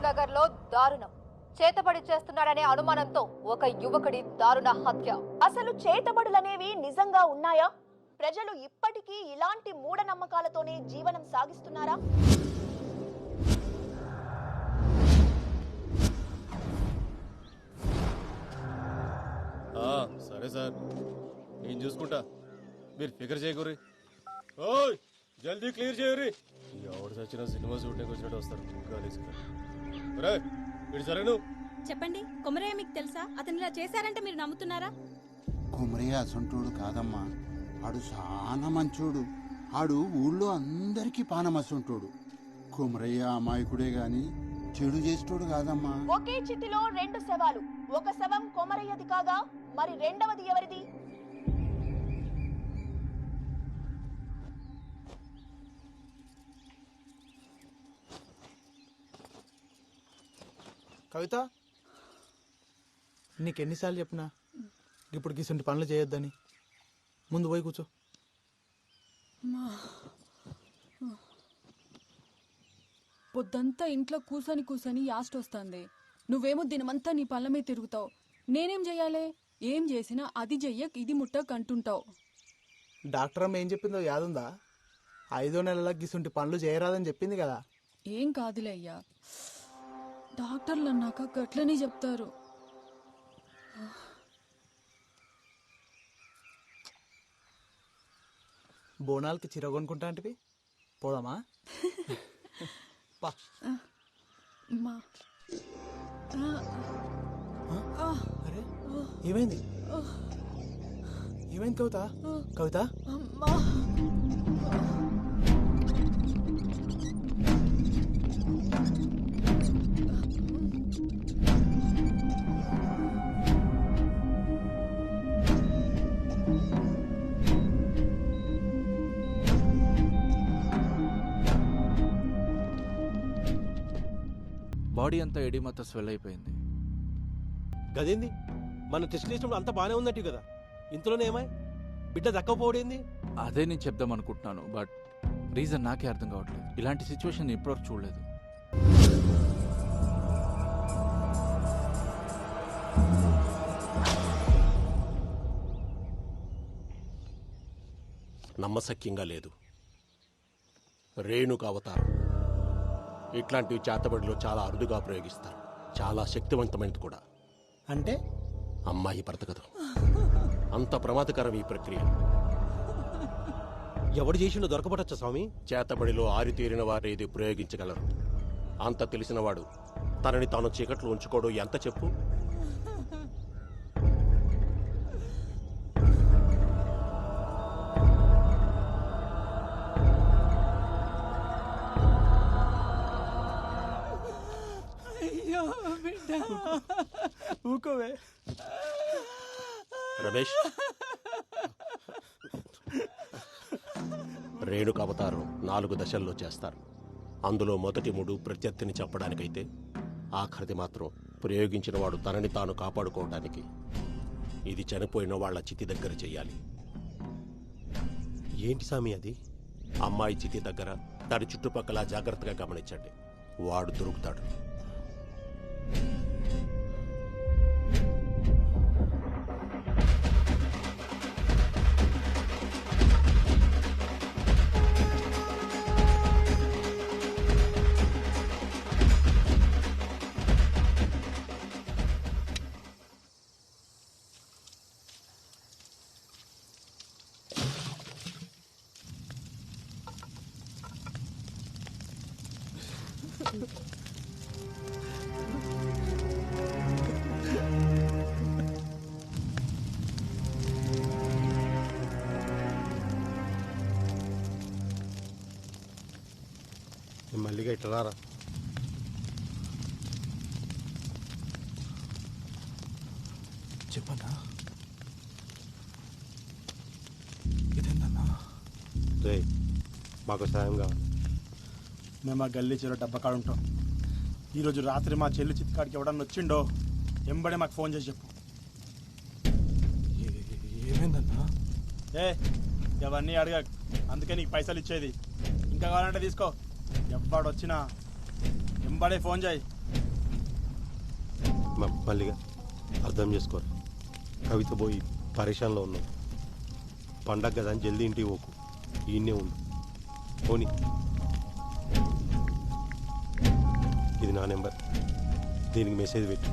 O: నగర్లో దారుణం. చేతబడి చేస్తున్నాడనే అనుమానంతో ఒక యువకుడి దారుణ హత్య. అసలు చేతబడులనేవి నిజంగా ఉన్నాయా? ప్రజలు ఇప్పటికీ ఇలాంటి మూఢనమ్మకాలతోనే జీవనం సాగిస్తున్నారా?
M: సరే సార్, నేను చూసుకుంటా, మీరు ఫికర్ చేయకూరి. ఓయ్ జల్దీ క్లియర్ చేయరి. ఎవడు చచ్చిన సినిమా షూటింగ్ వచ్చినట్టు వస్తారు. వీడు సరే నువ్వు
P: చెప్పండి. కొమరయ్య మీకు తెలుసా? అతను ఇలా చేశారంటే మీరు నమ్ముతున్నారా?
Q: కొమరయ్య అసంటోడు కాదమ్మా, ఆడు చాలా మంచోడు. ఆడు ఊళ్ళో అందరికీ పానమసంటోడు. కొమరయ్య అమాయకుడే గాని చెడు చేసేటోడు కాదమ్మా.
O: ఒకే చితిలో రెండు శవాలు. ఒక శవం కొమరయ్యది కాగా మరి రెండవది ఎవరిది?
K: కవిత, నీకెన్నిసార్లు చెప్పినా ఇప్పుడు గిసుంటి పనులు చేయొద్దని. ముందు పోయి కూర్చో.
R: పొద్దంతా ఇంట్లో కూసని యాస్ట్ వస్తుంది. నువ్వేమో దినమంతా నీ పళ్ళ మీద తిరుగుతావు. నేనేం చెయ్యాలి? ఏం చేసినా అది చెయ్యక్ ఇది ముట్టక్ అంటుంటావు.
K: డాక్టర్ అమ్మ ఏం చెప్పిందో యాదుందా? 5వ నెలల గిసుంటి పనులు చేయరాదని చెప్పింది కదా.
R: ఏం కాదులే అయ్యా, డాక్టర్లు అన్నాక గట్లనే చెప్తారు.
K: బోనాలకి చీర కొనుక్కుంటా అంటే పోదామా?
R: అమ్మా.
M: అరే ఏమైంది ఏమైంది కవిత కవిత
R: అమ్మా.
L: బాడీ అంతా ఎడిమత్త స్వెల్ అయిపోయింది.
M: గదేంది మన టెస్ట్ చేసినప్పుడు అంతా బానే ఉందట్టు కదా, ఇంతలోనే ఏమై బిడ్డ దక్కపోవడేంది?
L: అదే నేను చెప్దాం అనుకుంటున్నాను, బట్ రీజన్ నాకే అర్థం కావట్లేదు. ఇలాంటి సిచ్యువేషన్ ఇప్పటివరకు చూడలేదు.
S: నమ్మశక్యంగా లేదు. రేణుక అవతారం ఇట్లాంటివి చేతబడిలో చాలా అరుదుగా ప్రయోగిస్తారు. చాలా శక్తివంతమైనది కూడా.
M: అంటే
S: అమ్మాయి బ్రతకదు. అంత ప్రమాదకరం ఈ ప్రక్రియ.
M: ఎవడు చేసిండో దొరకబడచ్చా స్వామి?
S: చేతబడిలో ఆరితేరిన వారు ఇది ప్రయోగించగలరు. అంత తెలిసినవాడు తనని తాను చీకట్లో ఉంచుకోవడం ఎంత చెప్పు.
B: ఊకోవే
S: రమేష్, రేణుక అవతారం 4 దశల్లో చేస్తారు. అందులో మొదటి 3 ప్రత్యర్థిని చంపడానికైతే ఆఖరిది మాత్రం ప్రయోగించిన వాడు తనని తాను కాపాడుకోవడానికి. ఇది చనిపోయిన వాళ్ళ చితి దగ్గర చెయ్యాలి.
M: ఏంటి స్వామి అది?
S: అమ్మాయి చితి దగ్గర దాని చుట్టుపక్కల జాగ్రత్తగా గమనించండి. వాడు దొరుకుతాడు.
M: మల్లిగా ఇట్లా రారా.
E: చెప్పన్నా ఇదేందన్నా?
M: రే మాకు సాయం కావాలి.
B: మేము ఆ గల్లీ చెరువు డబ్బకాడు ఉంటాం. ఈరోజు రాత్రి మా చెల్లి చిత్కాడికి ఎవడన్నా వచ్చిండో ఎంబడే మాకు ఫోన్ చేసి చెప్పు.
E: ఏమైందన్నా?
B: ఏ అవన్నీ అడగ, అందుకే నీకు పైసలు ఇచ్చేది. ఇంకా కావాలంటే తీసుకో. ఎవ్వడొచ్చినా ఎంబడే ఫోన్ చేయి.
M: మల్లిగా అర్థం చేసుకోరు. కవిత పోయి పరేషాన్లో ఉన్నాం. పండగ కదా అని జల్దీ ఇంటికి పోకు. ఈయన్నే ఉండు. పోనీ, ఇది నా నెంబర్. దీనికి మెసేజ్ పెట్టు.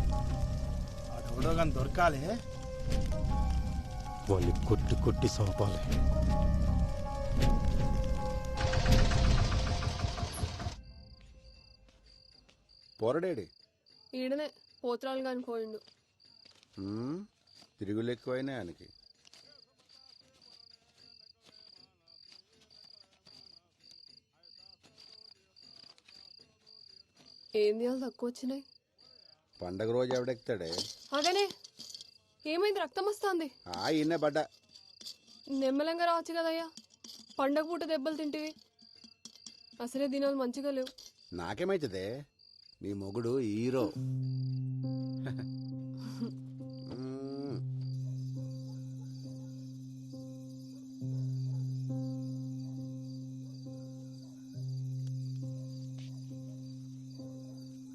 B: ఎవడో కానీ దొరకాలి.
M: వాళ్ళని కొట్టి కొట్టి చంపాలి.
C: పోరడేడి
D: ఈడనే పోత్రాలు కాని పోయిండు.
C: తిరుగులు ఎక్కువైనా ఆయనకి.
D: ఏం చేయాలి తక్కువ వచ్చినాయి?
C: పండగ రోజు ఎవడెక్తాడే?
D: అగనే ఏమైంది? రక్తం వస్తుంది.
C: ఈయనే పడ్డా.
D: నెమ్మలంగా రావచ్చు కదయ్యా. పండగ పూట దెబ్బలు తింటివి. అసలే దినాలు మంచిగా లేవు.
C: నాకేమైతుందే? నీ మొగుడు హీరో.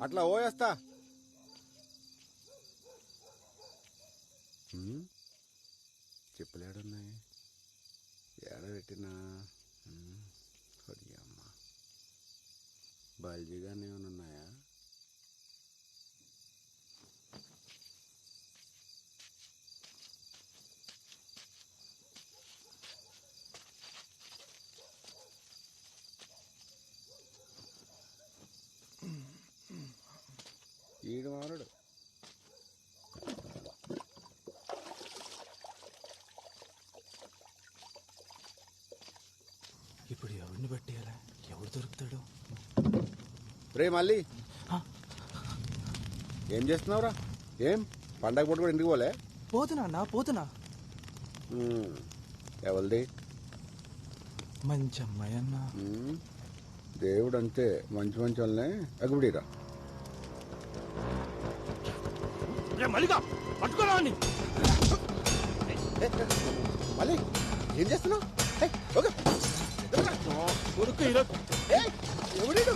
C: అట్లా ఓయేస్తా. చెప్పులేడున్నాయి, ఏడబెట్టినా అమ్మ బల్జీగానే ఉన్నాయా? ఈడు మారుడు.
L: ఇప్పుడు ఎవరిని పట్టేయాలా? ఎవరు దొరుకుతాడు?
C: రే మళ్ళీ ఏం చేస్తున్నావురా? ఏం పండగ పూట కూడా ఇంటికి పోలే?
L: పోతున్నా
C: ఎవరిది?
L: మంచి అమ్మాయి అన్న.
C: దేవుడు అంతే, మంచి మంచి వాళ్ళనే ఎగబడిరా.
S: మల్లిగా పట్టుకోరా
C: మళ్ళీ ఏం చేస్తున్నావు?
S: కొడుకు
C: ఎవడీడు?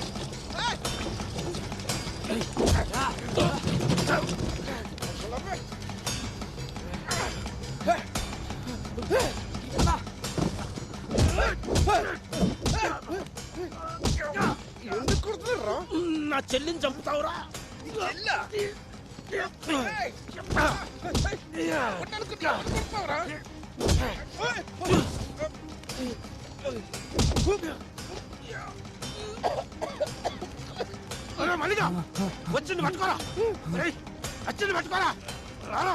S: ఎందుకు కొడుతున్నారా? నా చెల్లిని చంపుతావురా? మల్లిగా వచ్చింది పట్టుకోరా, వచ్చింది పట్టుకోరా. రారా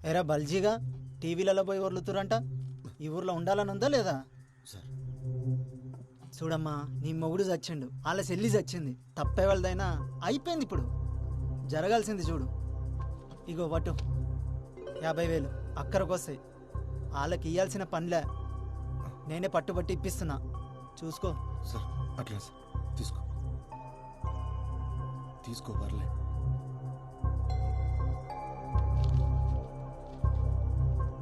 K: ఎరా బల్జీగా టీవీలలో పోయి వర్లుతురంట. ఈ ఊర్లో ఉండాలని ఉందా లేదా? చూడమ్మా, నీ మొగుడు చచ్చిండు, వాళ్ళ చెల్లి చచ్చింది. తప్పే వాళ్ళదైనా అయిపోయింది. ఇప్పుడు జరగాల్సింది చూడు. ఇగో పట్టు 50,000 అక్కరకొస్తాయి. వాళ్ళకి ఇయ్యాల్సిన పనిలే, నేనే పట్టుబట్టి ఇప్పిస్తున్నా, చూసుకో.
E: సార్ అట్లా సార్, తీసుకో పర్లే.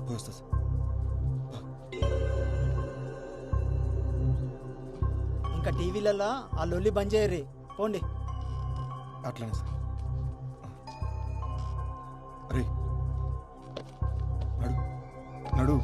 E: వస్తా సార్.
K: ఇంకా టీవీలలో ఆ లొల్లి బంద్ చేయర్రి, పోండి.
E: అట్లానే సార్. అరే నడు.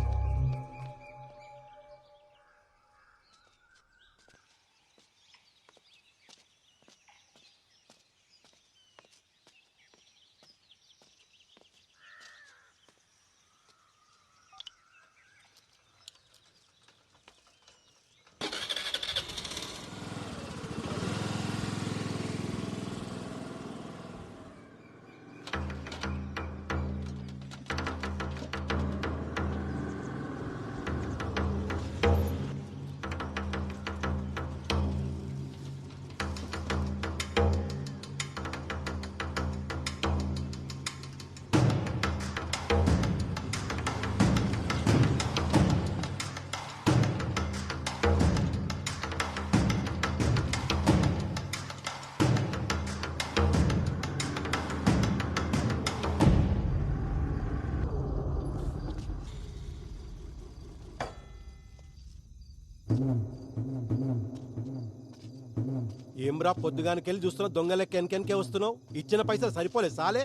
S: ఏమ్రా పొద్దుగానికెళ్ళి చూస్తున్నా దొంగ లెక్క వెనకెనకే వస్తున్నావు. ఇచ్చిన పైసలు సరిపోలేదు సాలే,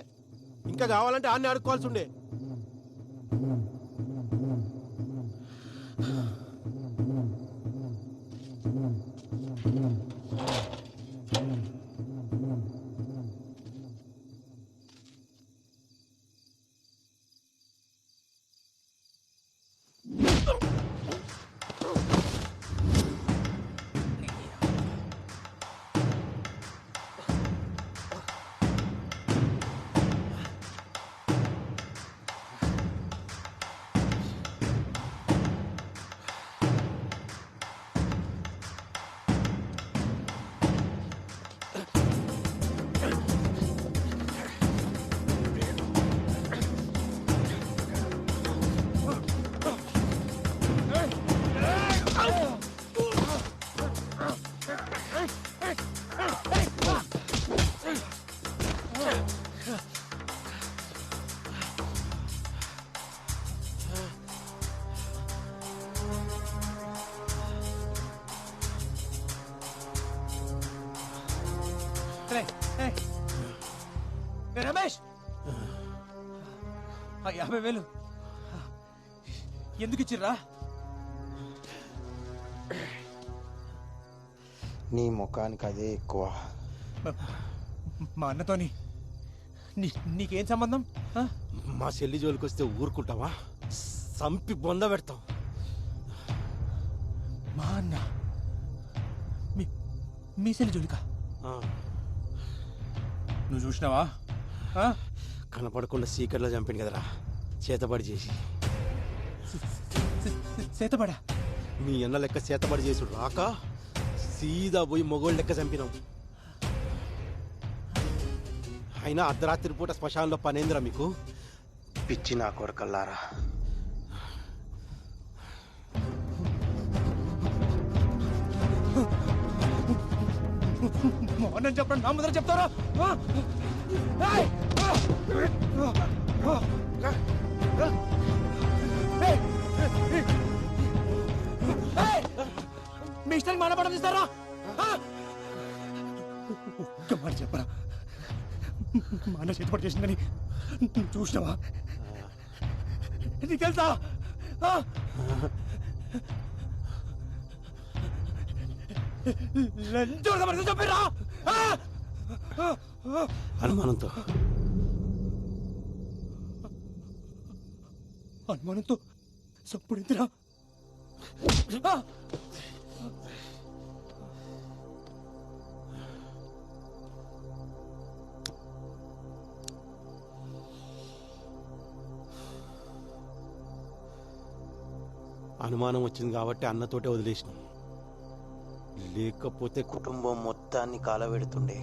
S: ఇంకా కావాలంటే ఆన్ని ఆడుకోవాల్సి ఉండే.
L: రమేష్ 50,000 ఎందుకు ఇచ్చిర్రా?
T: నీ ముఖానికి అదే ఎక్కువ.
L: మా అన్నతోని నీకేం సంబంధం?
M: మా చెల్లి జోలికి వస్తే ఊరుకుంటావా? సంపి బొంద పెడతాం.
L: మా అన్న మీ చెల్లి జోలికా? నువ్వు చూసినావా?
M: కనపడకుండా సీకర్లో చంపాను కదరా, చేతబడి చేసి.
L: చేతబడా?
M: మీ అన్న లెక్క చేతబడి చేసి రాక సీదా పోయి మొగోళ్ళ లెక్క చంపినాం. అయినా అర్ధరాత్రి పూట శ్మశానంలో పనేంద్రా మీకు?
T: పిచ్చి నా కొరకల్లారా.
L: మోహన్ చెప్పండి, నా ముందర చెప్తారా? మీ ఇష్టానికి మానపడం ఇస్తారా? మాట చెప్పరా? మా అన్న చేతిపడి చేసిందని చూసినావా? నీకు తెలుసా? చెప్పిరా?
M: అనుమానంతో
L: సప్పుడు ఎంతరా?
M: అనుమానం వచ్చింది కాబట్టి అన్నతోటే వదిలేసినాం, లేకపోతే
T: కుటుంబం మొత్తాన్ని కాలబెడుతుండే.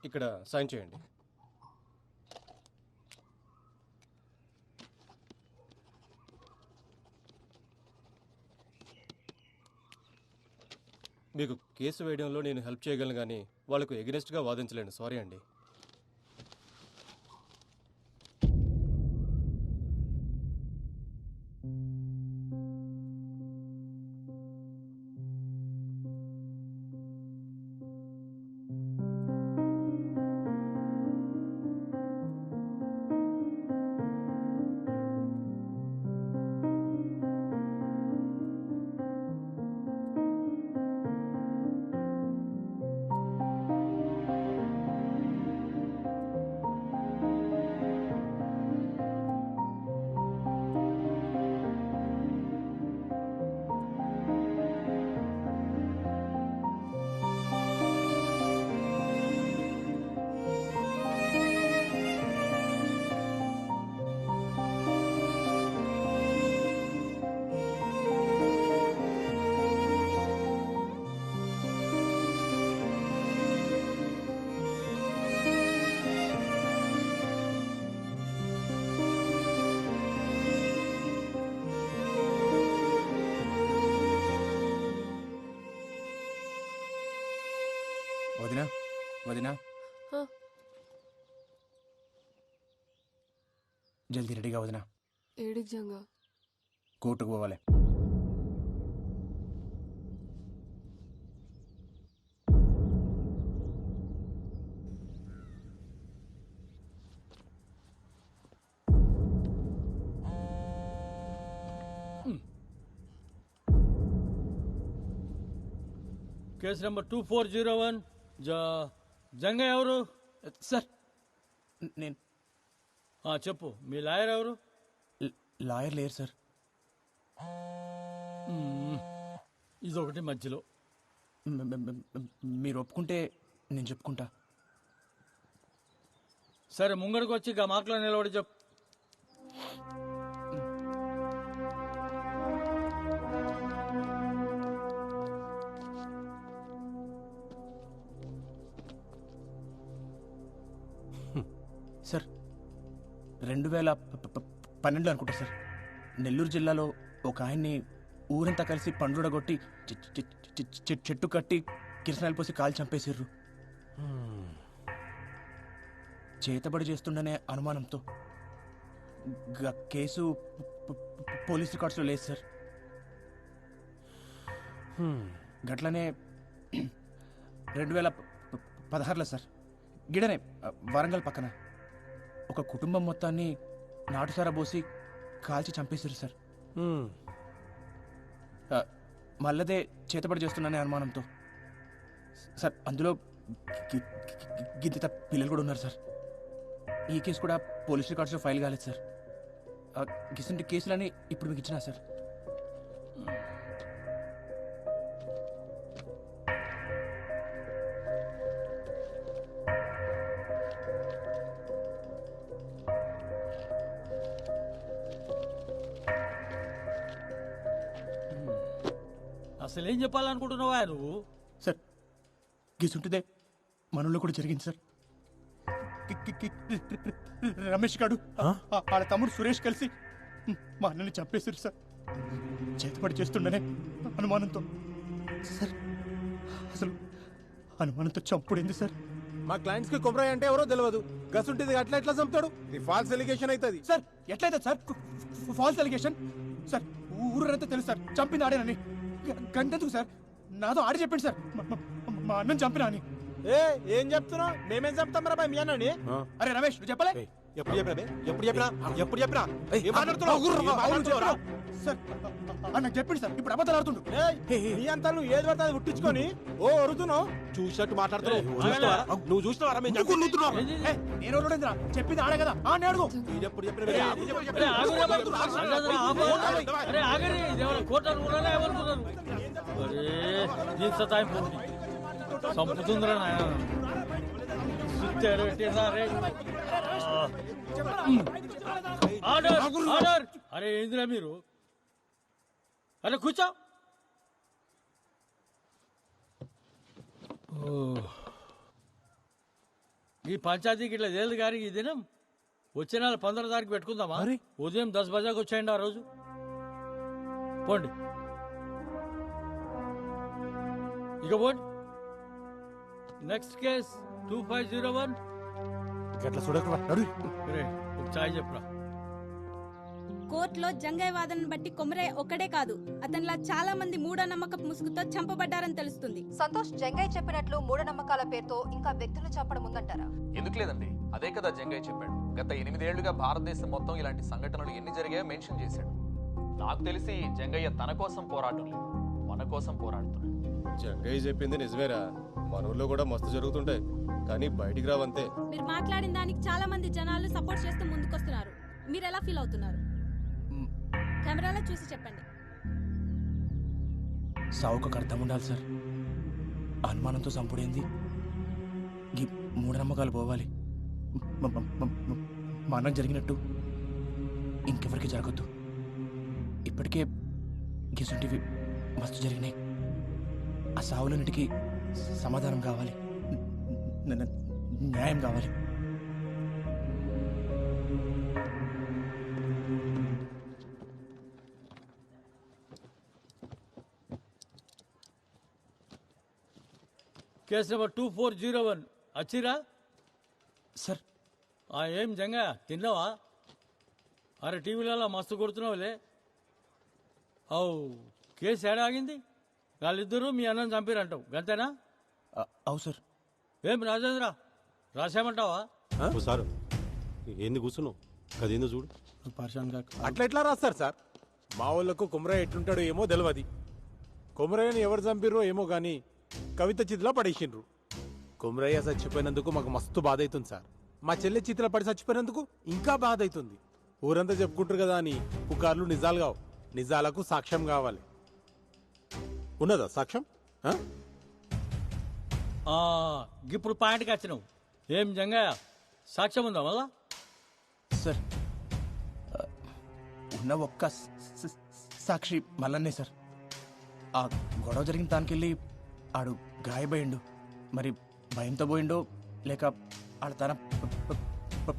U: ఇక్కడ సైన్ చేయండి. మీకు కేసు వేయడంలో నేను హెల్ప్ చేయగలను, కానీ వాళ్ళకు ఎగనెస్ట్గా వాదించలేను. సారీ అండి.
L: వదినా
A: ఆ.
L: జల్దీ రెడీగా వదినా
D: ఏడికి జంగా
L: కోర్టుకు పోవాలి.
F: కేసు నెంబర్ 2401 జంగయ్య ఎవరు
L: సార్ నేను
F: చెప్పు మీ లాయర్ ఎవరు?
L: లాయర్ లేరు సార్.
F: ఇదొకటి మధ్యలో.
L: మీరు ఒప్పుకుంటే నేను చెప్పుకుంటా.
F: సరే ముంగడికి వచ్చి ఇక మాటలో నిలబడి చెప్పు.
L: సార్ 2012 అనుకుంటా సార్, నెల్లూరు జిల్లాలో ఒక ఆయన్ని ఊరంతా కలిసి పండ్లుడగొట్టి చెట్టు కట్టి కిరసనాయలు పోసి కాలు చంపేసిర్రు. చేతబడి చేస్తుండనే అనుమానంతో కేసు పోలీస్ రికార్డ్స్లో లేదు సార్. గట్లనే 2016లో సార్ గిడనే వరంగల్ పక్కన ఒక కుటుంబం మొత్తాన్ని నాటుసారా పోసి కాల్చి చంపేశారు సార్. మళ్ళదే చేతబడి చేస్తున్నానే అనుమానంతో సార్. అందులో గిద్దిత పిల్లలు కూడా ఉన్నారు సార్. ఈ కేసు కూడా పోలీస్ రికార్డ్స్లో ఫైల్ కాలేదు సార్. గిసంటి కేసులని ఇప్పుడు మీకు ఇచ్చినా సార్.
F: అసలు ఏం చెప్పాలనుకుంటున్నావా నువ్వు?
L: సార్ గిసుంటిదే మనలో కూడా జరిగింది సార్. రమేష్ గాడు వాళ్ళ తమ్ముడు సురేష్ కలిసి మా అన్నని చంపేశారు సార్. చేతపడి చేస్తుండనే అనుమానంతో సార్. అసలు అనుమానంతో చంపుడైంది సార్.
I: మా క్లయింట్స్ కి కొమరయ్య అంటే ఎవరో తెలియదు. గసుంటిది అట్లా ఎట్లా చంపుతాడు? ఇది ఫాల్స్ ఎలిగేషన్ అవుతుంది
L: సార్. ఎట్లయితే సార్ ఫాల్స్ ఎలిగేషన్ సార్. ఊరంతా తెలుసు సార్ చంపింది ఆడేనని. గంటెందుకు సార్, నాతో ఆడి చెప్పండి సార్ మా అన్నం చంపినా అని.
I: ఏం చెప్తున్నావు? మేమేం చెప్తాం రా మీ అన్నని?
L: అరే రమేష్ నువ్వు చెప్పలే?
M: ఎప్పుడు చెప్పినా
L: సార్ నాకు చెప్పింది సార్. ఇప్పుడు అబద్ధాలు ఆడుతుండు.
I: నీ అంతా నువ్వు ఏది పడితే అది ఉట్టించుకొని అరుతున్నావు.
M: చూసినట్టు మాట్లాడుతున్నావు. నువ్వు చూసినావా?
L: నేను ఎవరుందిరా? చెప్పింది ఆడే కదా. ఆడే అడుగు.
F: సంపుతుందిరా నాయన. అరే ఏందిరా మీరు? అరే కూర్చో. ఈ పంచాయతీకి ఇట్లా లేదు గారి ఈ దినం వచ్చే నెల 15 తారీఖు పెట్టుకుందామా? ఉదయం 10 బజాకి వచ్చేయండి ఆ రోజు. పోండి ఇక పోండి. Next case 2501. ఒక చాయ్ చెప్పురా.
P: కోర్టులో జంగయ్య వాదనను బట్టి కొమరయ్య ఒక్కడే కాదు, అతనిలా చాలా మంది మూఢనమ్మకపు ముసుగుతో చంపబడ్డారని తెలుస్తుంది.
J: సంతోష్, జంగయ్య చెప్పినట్లు మూఢనమ్మకాల పేరుతో ఇంకా వ్యక్తులు చంపడం ఉందంటారా?
V: ఎందుకు లేదండి, అదే కదా జంగయ్య చెప్పాడు. గత 8 ఏళ్లుగా భారతదేశం మొత్తం ఇలాంటి సంఘటనలు ఎన్ని జరిగాయో మెన్షన్ చేశాడు. నాకు తెలిసి జంగయ్య తన కోసం పోరాటం లేదు, మన కోసం పోరాడుతున్నాడు.
U: జంగయ్య చెప్పింది నిజమేరా. మన ఊళ్ళో కూడా మస్తు జరుగుతుంటాయి, కానీ బయటికి రావంతే.
P: మీరు మాట్లాడిన దానికి చాలా మంది జనాలు సపోర్ట్ చేస్తూ ముందుకొస్తున్నారు. మీరు ఎలా ఫీల్ అవుతున్నారు? కెమెరాలో చూసి చెప్పండి.
L: సావుకు అర్థం ఉండాలి సార్. అనుమానంతో చంపుడేంది? ఈ మూఢనమ్మకాలు పోవాలి. మా అన్నం జరిగినట్టు ఇంకెవరికి జరగద్దు. ఇప్పటికే గిసుంటివి మస్తు జరిగినాయి. ఆ సావులన్నిటికీ సమాధానం కావాలి, న్యాయం కావాలి.
F: కేసు నెంబర్ 2401 వచ్చిరా
L: సార్
F: ఏం జంగా తిన్నావా? అరే టీవీలలో మస్తు కొడుతున్నావులే. కేసు ఏడా ఆగింది? వాళ్ళిద్దరూ మీ అన్నం చంపిరంటావు గంతేనా?
L: అవు సార్.
F: ఏం రాజేంద్ర రాసామంటావా?
M: సార్ ఏంది కూర్చున్నావు కదేందో చూడు.
I: అట్లా ఎట్లా రాస్తారు సార్? మా వాళ్ళకు కుమరయ్య ఎట్లుంటాడో ఏమో తెలియదు. కుమరయ్యని ఎవరు చంపిర్రో ఏమో గాని కవిత చితిలో పడేసిండ్రు. కుమరయ్య చచ్చిపోయినందుకు మాకు మస్తు బాధ అవుతుంది సార్. మా చెల్లె చితిలో పడి చచ్చిపోయినందుకు ఇంకా బాధ అవుతుంది. ఊరంతా చెప్పుకుంటారు కదా అని పుకార్లు నిజాలు కావు. నిజాలకు సాక్ష్యం కావాలి. ఉన్నదా సాక్ష్యం?
F: ఇప్పుడు పాయింట్కి వచ్చినావు. ఏం జంగయ్య సాక్ష్యం ఉందా మళ్ళా?
L: సార్ ఉన్న ఒక్క సాక్షి మల్లన్నే సార్. ఆ గొడవ జరిగిన దానికెళ్ళి ఆడు గాయపోయిండు. మరి భయంతో పోయిండో లేక ఆడు తన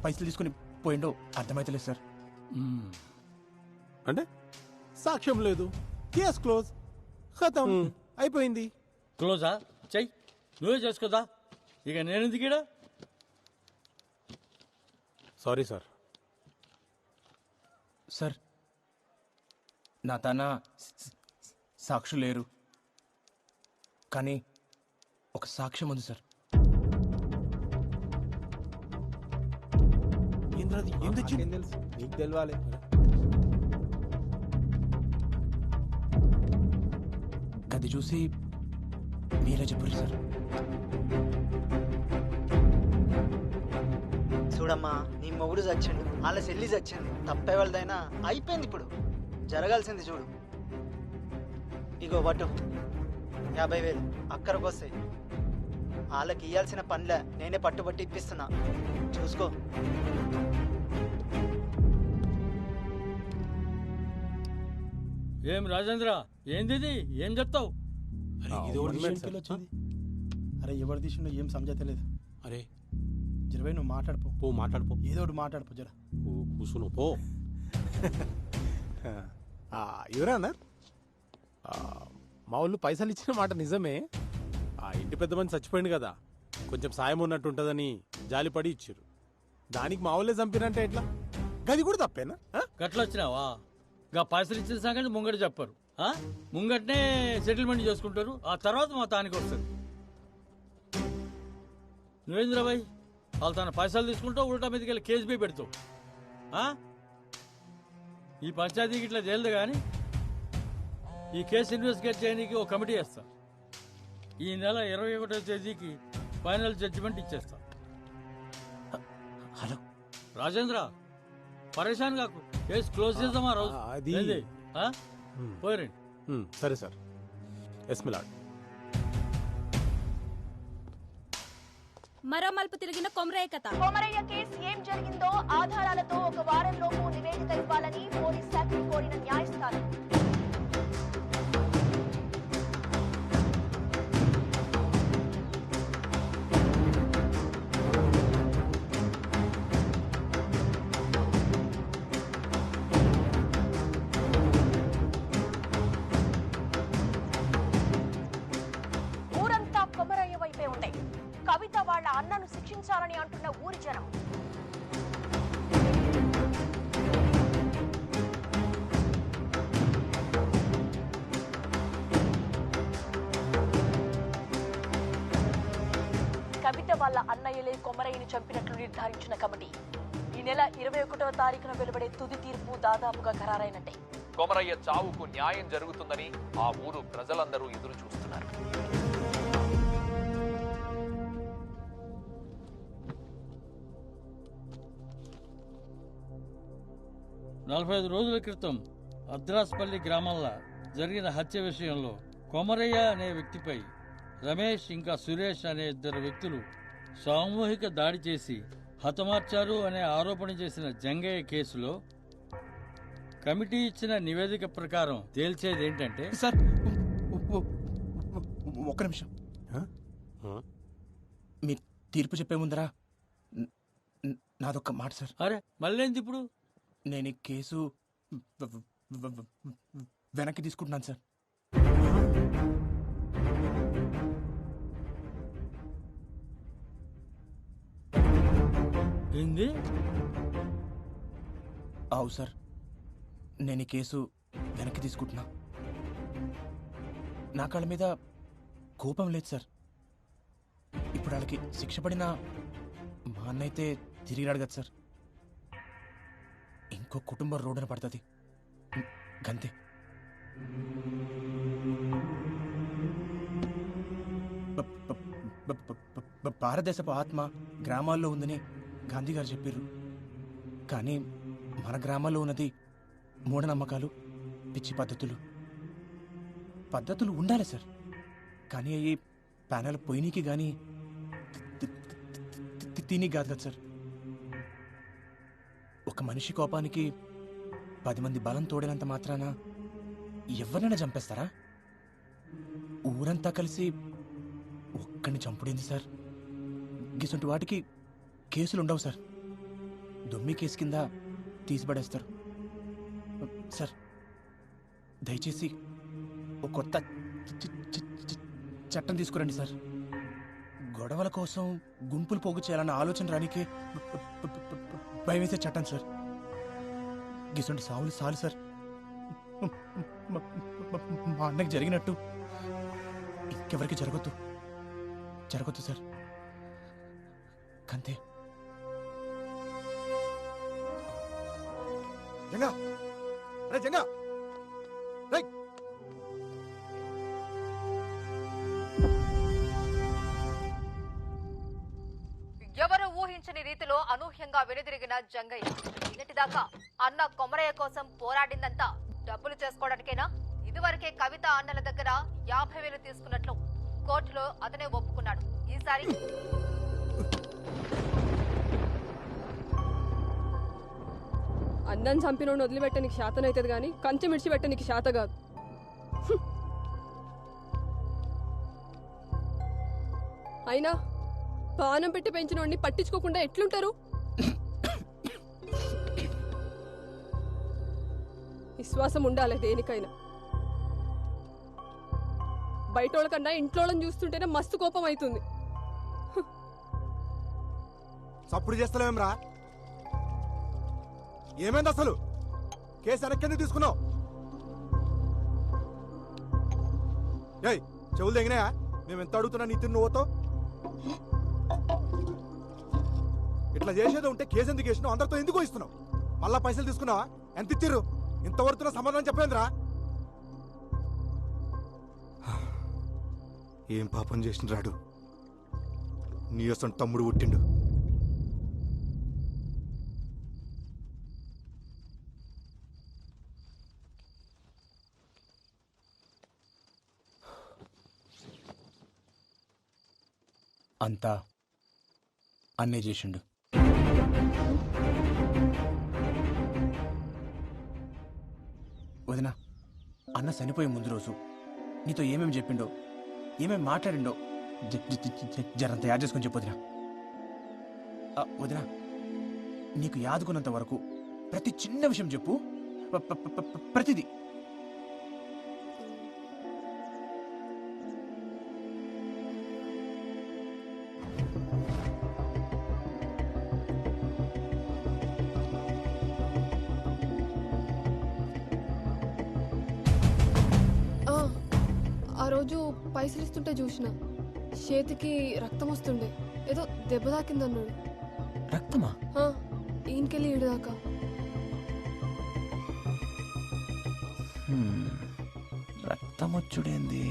L: పైసలు తీసుకుని పోయిండో అర్థమైతలేదు సార్.
I: అంటే సాక్ష్యం లేదు, కేస్ క్లోజ్, ఖతం, అయిపోయింది.
F: క్లోజా? చెయ్యి, నువ్వే చేసుకోదా. ఇక నేనెందుకు ఈడ?
I: Sorry sir.
L: సార్ నా తన సాక్షులు లేరు, కానీ ఒక సాక్ష్యం ఉంది సార్.
I: ఏం తెచ్చింది? నీకు తెలవాలి.
L: గది చూసి మీరే చెప్పారు సార్.
K: చూడమ్మా, నీ మొగుడు చచ్చిండు, వాళ్ళ చెల్లి చచ్చింది. తప్పే వాళ్ళదైనా అయిపోయింది. ఇప్పుడు జరగాల్సింది చూడు. ఇగో వటు 50,000 అక్కడికి వస్తాయి. వాళ్ళకి ఇయ్యాల్సిన పనిలే నేనే పట్టుబట్టి ఇప్పిస్తున్నా, చూసుకో.
F: ఏం రాజేంద్ర, ఏంది? ఏం చెప్తావు?
B: అరే ఎవరు తీసిండో ఏం సమజతలేదు.
I: అరే
B: జరవై నువ్వు మాట్లాడిపో.
I: మాట్లాడిపో,
B: ఏదో ఒకటి మాట్లాడిపో. జర
I: కూర్చును పో. ఎవరన్నారు? మా వాళ్ళు పైసలు ఇచ్చిన మాట నిజమే. ఆ ఇంటి పెద్ద మంది చచ్చిపోయింది కదా, కొంచెం సాయం ఉన్నట్టు ఉంటుందని జాలిపడి ఇచ్చారు. దానికి మా వాళ్ళే చంపినంటే ఎట్లా? గది కూడా తప్పేనా?
F: గట్ల వచ్చినావా? గా పైసలు ఇచ్చిన సంగతి ముంగట చెప్పరు. ముంగటనే సెటిల్మెంట్ చేసుకుంటారు, ఆ తర్వాత మా తానికి వస్తుంది. నువ్వేంద్ర భాయ్, వాళ్ళు తన పైసలు తీసుకుంటావు, ఉల్టా మీదకి వెళ్ళి కేసు బీ పెడతావు. ఈ పంచాయతీకి ఇట్లా చేయలేదు కానీ ఈ కేసు ఇన్వెస్టిగేట్ చేయడానికి ఒక కమిటీ వేస్తా. ఈ నెల 21వ తేదీకి ఫైనల్ జడ్జిమెంట్ ఇచ్చేస్తా.
L: హలో
F: రాజేంద్ర, పరేషాన్ కాకు, కేసు క్లోజ్ చేద్దామా రోజు? పోయి
I: సరే సార్. ఎస్మిలాడ్
P: మరో మలుపు తిరిగిన కొమరయ్య కథ.
O: కొమరయ్య కేసు ఏం జరిగిందో ఆధారాలతో 1 వారంలోపు నివేదిక ఇవ్వాలని పోలీస్ శాఖను కోరిన న్యాయస్థానం. ఊరంతా కొమరయ్య వైపే ఉండే. కవిత వాళ్ళ అన్నను శిక్షించాలని అంటున్న ఊరి జనం. కవిత వాళ్ళ అన్నయ్యలే కొమరయ్యని చంపినట్లు నిర్ధారించిన కమిటీ ఈ నెల 21వ తారీఖున వెలువడే తుది తీర్పు దాదాపుగా ఖరారైనట్టే.
V: కొమరయ్య చావుకు న్యాయం జరుగుతుందని ఆ ఊరు ప్రజలందరూ ఎదురు చూస్తున్నారు.
F: నలభై 5 రోజుల క్రితం అద్రాస్పల్లి గ్రామంలో జరిగిన హత్య విషయంలో కొమరయ్య అనే వ్యక్తిపై రమేష్ ఇంకా సురేష్ అనే 2 వ్యక్తులు సామూహిక దాడి చేసి హతమార్చారు అనే ఆరోపణ చేసిన జంగయ్య కేసులో కమిటీ ఇచ్చిన నివేదిక ప్రకారం తేల్చేది ఏంటంటే,
L: సార్ ఒక్క నిమిషం, మీ తీర్పు చెప్పే ముందరా నాదొక్క మాట సార్.
F: అరే మళ్ళేంది ఇప్పుడు?
L: నేను ఈ కేసు వెనక్కి తీసుకుంటున్నాను సార్.
F: ఏంది?
L: అవు సార్, నేను ఈ కేసు వెనక్కి తీసుకుంటున్నా. నా కాళ్ళ మీద కోపం లేదు సార్. ఇప్పుడు వాళ్ళకి శిక్ష పడినా మా అన్న అయితే తిరిగి రాడు కదా సార్. ఇంకో కుటుంబం రోడ్డున పడుతుంది గంతే. భారతదేశపు ఆత్మ గ్రామాల్లో ఉందని గాంధీ గారు చెప్పారు. కానీ మన గ్రామాల్లో ఉన్నది మూఢనమ్మకాలు, పిచ్చి పద్ధతులు ఉండాలి సార్. కానీ అవి ప్యానల్ పొయ్యికి కానీ తిని కాదు కదా సార్. ఒక మనిషి కోపానికి 10 మంది బలం తోడినంత మాత్రాన ఎవరినైనా చంపేస్తారా? ఊరంతా కలిసి ఒక్కడిని చంపుడింది సార్. గిసంటి వాటికి కేసులు ఉండవు సార్. దొమ్మి కేసు కింద తీసిపడేస్తారు సార్. దయచేసి ఒక కొత్త చట్టం తీసుకురండి సార్. గొడవల కోసం గుంపులు పోగు చేయాలన్న ఆలోచన రానికి భయం వేసే చట్టం సార్. గిసంటి సావులు సాలు సార్. మా అన్నకి జరిగినట్టు ఇంకెవరికి జరగొద్దు సార్. కంతే.
E: జంగా రే జంగా రే.
J: ఎవరు ఊహించని రీతిలో అనూహ్యంగా వెనుదిరిగిన జంగయ్య. నిన్నటిదాకా అన్న కొమరయ్య కోసం పోరాడిందంతా డబ్బులు చేసుకోవడానికేనా? ఇదివరకే కవిత అన్నల దగ్గర 50,000 తీసుకున్నట్లు కోర్టులో అతనే ఒప్పుకున్నాడు. ఈసారి
D: అన్నం చంపినోడిని వదిలిపెట్ట నీకు శాతం అవుతుంది కానీ కంచె మిడిచిపెట్ట నీకు శాత కాదు. అయినా పానం పెట్టి పెంచినోడిని పట్టించుకోకుండా ఎట్లుంటారు? విశ్వాసం ఉండాలి దేనికైనా. బయటోళ్ళ కన్నా ఇంట్లోళ్ళని చూస్తుంటేనే మస్తు కోపం అవుతుంది.
E: సప్పుడు చేస్తలేమరా? ఏమైంది అసలు? కేసు వెనక్కి తీసుకున్నావు? ఏయ్ చెవులు తెగినాయా? మేము ఎంత అడుగుతున్నా నీ తిన్ను పోతావు? ఇట్లా చేసేది ఉంటే కేసు ఎందుకు వేసినావు? అందరితో ఎందుకు ఇస్తున్నావు? మళ్ళా పైసలు తీసుకున్నావా? ఎంత ఇచ్చిర్రు? ఇంతవరకు సమాధానం చెప్పలేదురా? ఏం పాపం చేసిన రాడు? నీ అసలు తమ్ముడు పుట్టిండు.
L: అంతా అన్నే చేసిండు. వదినా, అన్న చనిపోయే ముందు రోజు నీతో ఏమేమి చెప్పిండో, ఏమేమి మాట్లాడిండో జరంత యాడ్ చేసుకొని చెప్పు వదినా. వదినా, నీకు యాదుకున్నంత వరకు ప్రతి చిన్న విషయం చెప్పు. ప్రతిదీ.
D: ఆ రోజు పైసలు ఇస్తుంటే చూసిన చేతికి రక్తం వస్తుండే. ఏదో దెబ్బ తాకిందన్నాడు.
L: రక్తమా?
D: ఈయనకెళ్ళి ఈడదాకా.
L: రక్తం వచ్చుడేంది?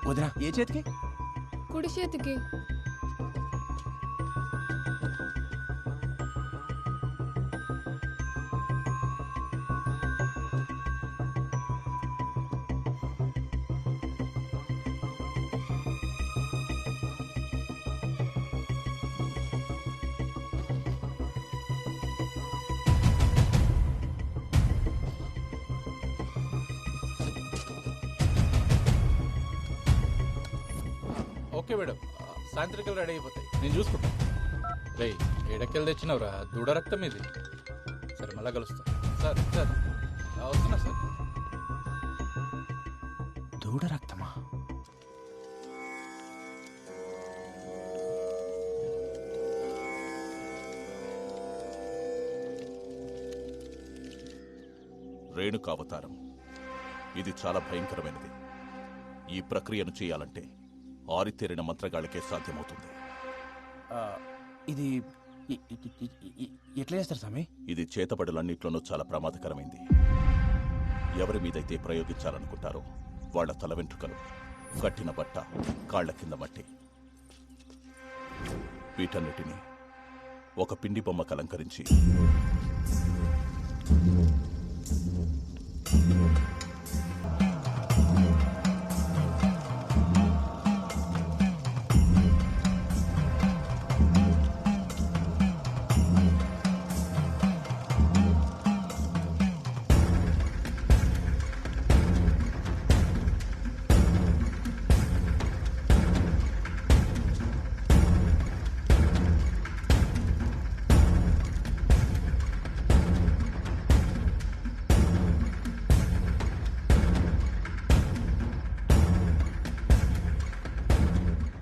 L: వదినా, ఏ చేతికి?
D: కుడి చేతికి.
V: ఓకే మేడం, సాయంత్రికలు రెడీ అయిపోతాయి, నేను చూసుకుంటాను. రే, ఎడకెళ్ళి తెచ్చినవరా? దూడ రక్తం ఇది.
U: మళ్ళా కలుస్తా సార్. సార్ వస్తున్నా సార్.
L: దూడ రక్తమా?
G: రేణుకావతారం ఇది చాలా భయంకరమైనది. ఈ ప్రక్రియను చేయాలంటే ఆరితేరిన మంత్రగాళ్ళకే సాధ్యమవుతుంది.
L: ఇది ఎట్లా చేస్తారు స్వామి?
G: ఇది చేతబడులన్నిట్లోనూ చాలా ప్రమాదకరమైంది. ఎవరి మీదైతే ప్రయోగించాలనుకుంటారో వాళ్ల తల వెంట్రుకలు, కట్టిన బట్ట, కాళ్ల కింద మట్టి, వీటన్నిటినీ ఒక పిండి బొమ్మకు అలంకరించి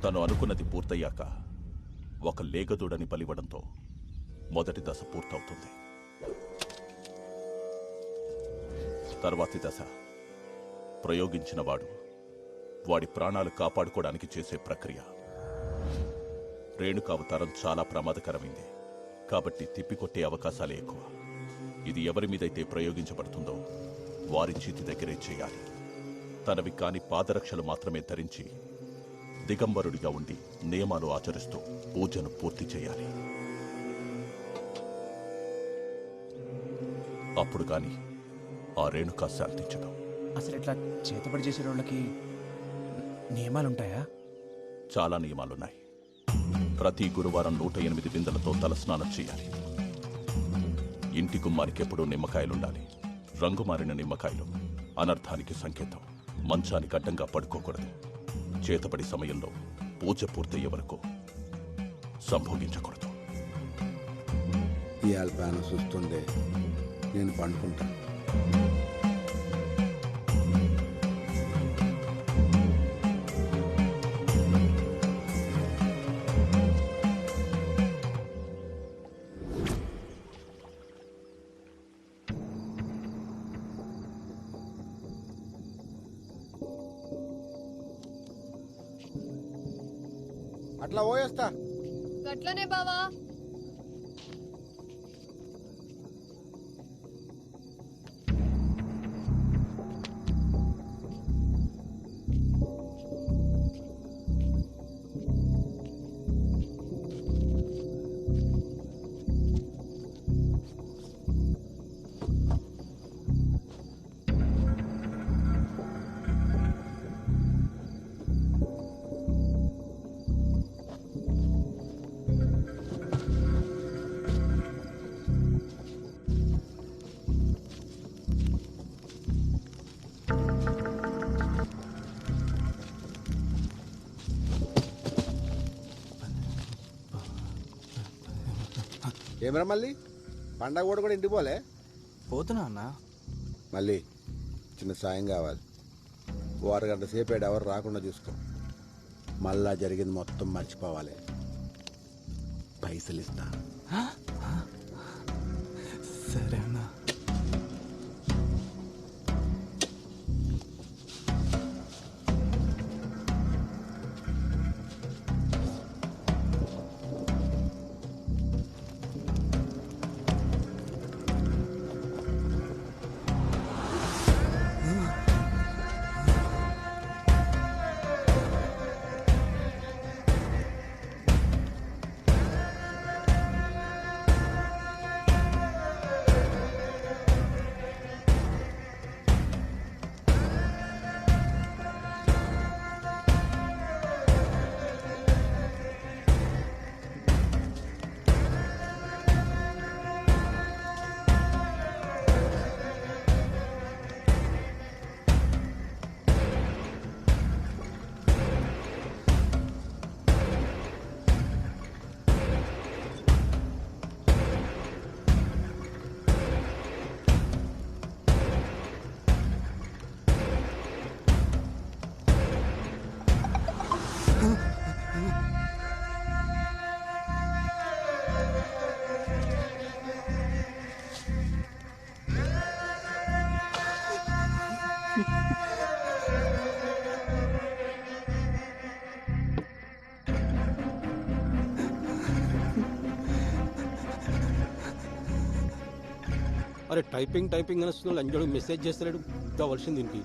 G: తను అనుకున్నది పూర్తయ్యాక ఒక లేగదూడని బలివ్వడంతో మొదటి దశ పూర్తవుతుంది. తర్వాతి దశ ప్రయోగించినవాడు వాడి ప్రాణాలు కాపాడుకోవడానికి చేసే ప్రక్రియ. రేణుకావతారం చాలా ప్రమాదకరమైంది కాబట్టి తిప్పికొట్టే అవకాశాలే ఎక్కువ. ఇది ఎవరి మీదైతే ప్రయోగించబడుతుందో వారి చేతి దగ్గరే చేయాలి. తనవి కాని పాదరక్షలు మాత్రమే ధరించి దిగంబరుడిగా ఉండి నియమాలు ఆచరిస్తూ పూజను పూర్తి చేయాలి. అప్పుడు గాని ఆ రేణుక శాంతించదు.
L: అసలు ఇట్లా చేతబడి చేసే వాళ్ళకి నియమాలుంటాయా?
G: చాలా నియమాలున్నాయి. ప్రతి గురువారం 108 బిందెలతో తలస్నానం చేయాలి. ఇంటి గుమ్మానికి ఎప్పుడూ నిమ్మకాయలుండాలి. రంగు మారిన నిమ్మకాయలు అనర్థానికి సంకేతం. మంచానికి అడ్డంగా పడుకోకూడదు. చేతబడి సమయంలో పూజ పూర్తయ్యే వరకు సంభోగించకూడదు.
Q: ఇవాళ ప్యాన చూస్తుండే నేను పండుకుంటాను.
C: అట్లా పోయేస్తా.
A: గట్లనే బావా.
C: ఏమరా మళ్ళీ పండగ కూడా ఇంటికి పోలే?
L: పోతున్నా అన్న.
C: మళ్ళీ చిన్న సాయం కావాలి. ఓ అరగంట సేపు ఎవరు రాకుండా చూసుకో. మళ్ళా జరిగింది మొత్తం మర్చిపోవాలి. పైసలు ఇస్తా.
L: సరే అన్న.
M: అరే టైపింగ్ టైపింగ్ అని వస్తున్నాడు అంజడు మెసేజ్ చేస్తలేడు కావాల్సింది దీనికి.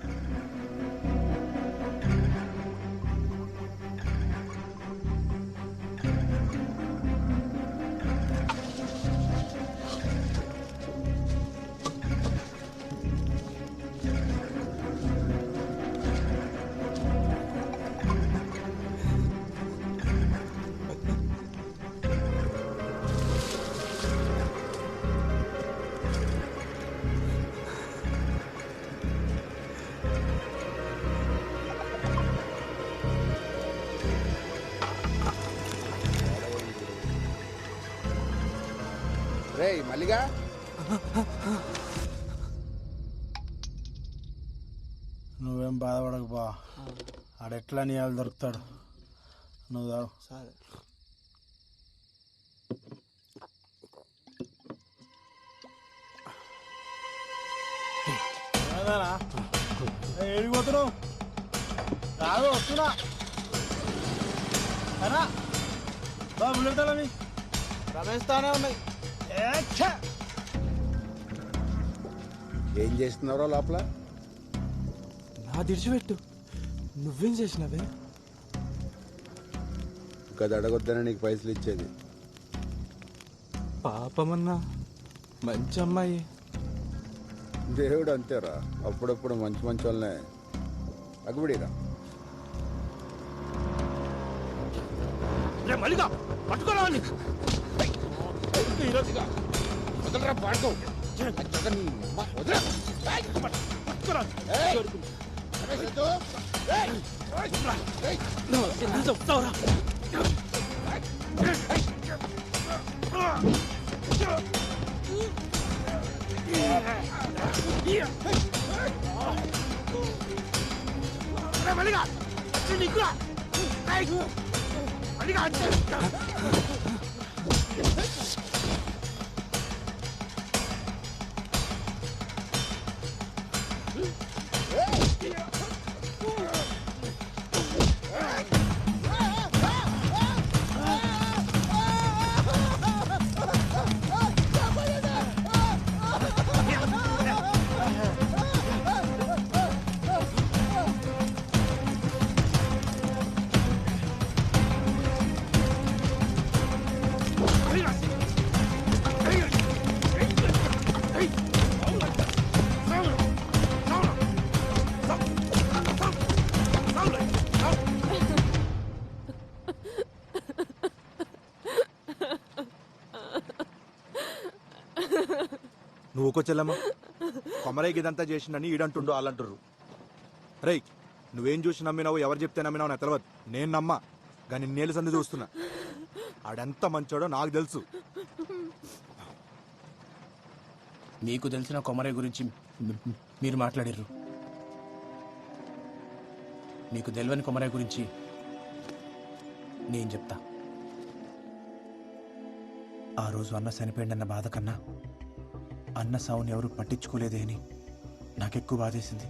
C: రేయ్ మల్లిగా
B: నువ్వేం బాధపడకు బా, ఆడెట్లా నీ వాళ్ళు దొరుకుతాడు. నువ్వు తాగు.
K: సరే
B: ఏడిపోతున్నావు? రాదు, వస్తున్నా. అనా బాబు బుల్లెడతాలని
L: రమేష్ తానే ఉన్నాయి.
C: ఏం చేస్తున్నారో లోపల?
L: నా దిడిచిపెట్టు, నువ్వేం చేసినావే?
C: గది అడగొద్దనే నీకు పైసలు ఇచ్చేది.
L: పాపమన్నా మంచి అమ్మాయి.
C: దేవుడు అంతేరా, అప్పుడప్పుడు మంచి మంచి వాళ్ళనే అగ్గుబడిరా.
L: మల్లిగా పట్టుకోరా ఈరోజుగా వదలరా, పాడుకో. చెప్తావురా మల్లిగా నీకురా మల్లిగా అంటే
E: నువ్వు ఒక చెల్లమ్మ కొమరైకి ఇదంతా చేసిందని ఈడంటుండు వాళ్ళంటుర్రు. రేయ్ నువ్వేం చూసి నమ్మినావు, ఎవరు చెప్తే నమ్మినావు నాకు తెలియదు. నేను నమ్మా కానీ నేలు సంది చూస్తున్నా. ఆడెంత మంచోడో నాకు తెలుసు.
L: మీకు తెలిసిన కొమరయ్య గురించి మీరు మాట్లాడారు. మీకు తెలియని కొమరయ్య గురించి నేను చెప్తా. ఆ రోజు అన్న చనిపోయిందన్న బాధ కన్నా అన్న సావుని ఎవరు పట్టించుకోలేదే అని నాకెక్కువ బాధేసింది.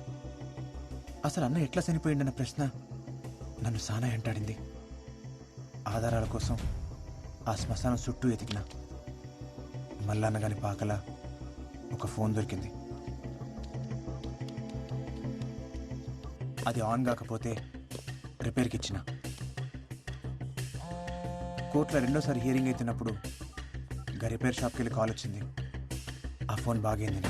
L: అసలు అన్న ఎట్లా చనిపోయిందన్న ప్రశ్న నన్ను సానా వెంటాడింది. ఆధారాల కోసం ఆ శ్మశానం చుట్టూ ఎతికిన మల్లన్న గాని పాకల ఒక ఫోన్ దొరికింది. అది ఆన్ కాకపోతే రిపేర్కి ఇచ్చిన. కోర్టులో రెండోసారి హియరింగ్ అవుతున్నప్పుడు ఇంకా రిపేర్ షాప్కి వెళ్ళి కాల్ వచ్చింది. ఆ ఫోన్ బాగైంది.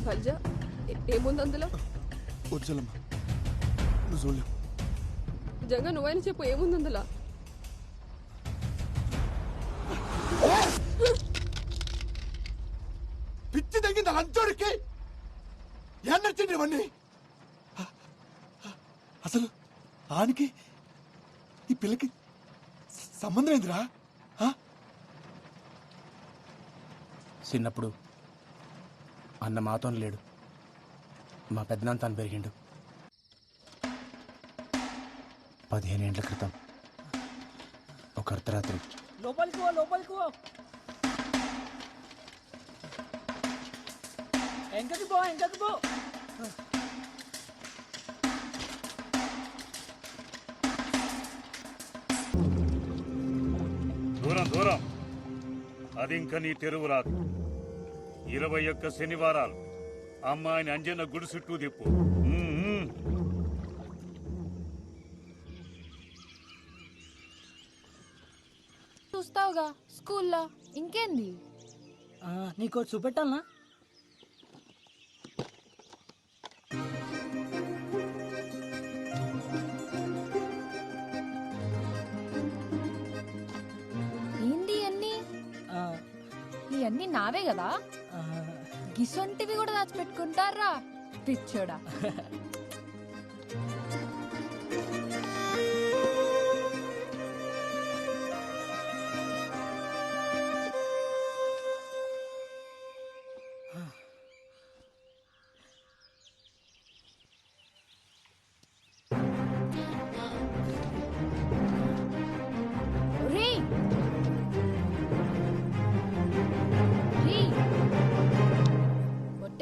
D: బల్జా ఏముంది అందులో?
E: వచ్చలమ్మ నువ్వు చూడలేవు.
D: జంగా నువ్వైనా చెప్పు, ఏముంది అందులో?
E: పిచ్చి తగ్గింది లంచోడికి. ఏం నచ్చింది ఇవన్నీ? అసలు ఆనికి ఈ పిల్లకి సంబంధం ఏందిరా?
L: చిన్నప్పుడు అన్న మాతో లేడు, మా పెద్దనాన్న తాను పెరిగిండు. 15 ఏళ్ల క్రితం ఒక అర్ధరాత్రి
K: లోపలికి పో ఎంకకి పో
H: దూరం అది ఇంకా నీ తెరువు రాదు. 21 శనివారాలు అమ్మాయిని అంజన్న గుడి చుట్టూ తిప్పు.
A: చూస్తావుగా స్కూల్లో ఇంకేంది.
K: నీకు చూపెట్టాలనా?
A: ఏంది అన్ని ఇవన్నీ నావే కదా. గిసొంటివి కూడా దాచిపెట్టుకుంటారా పిచ్చోడా.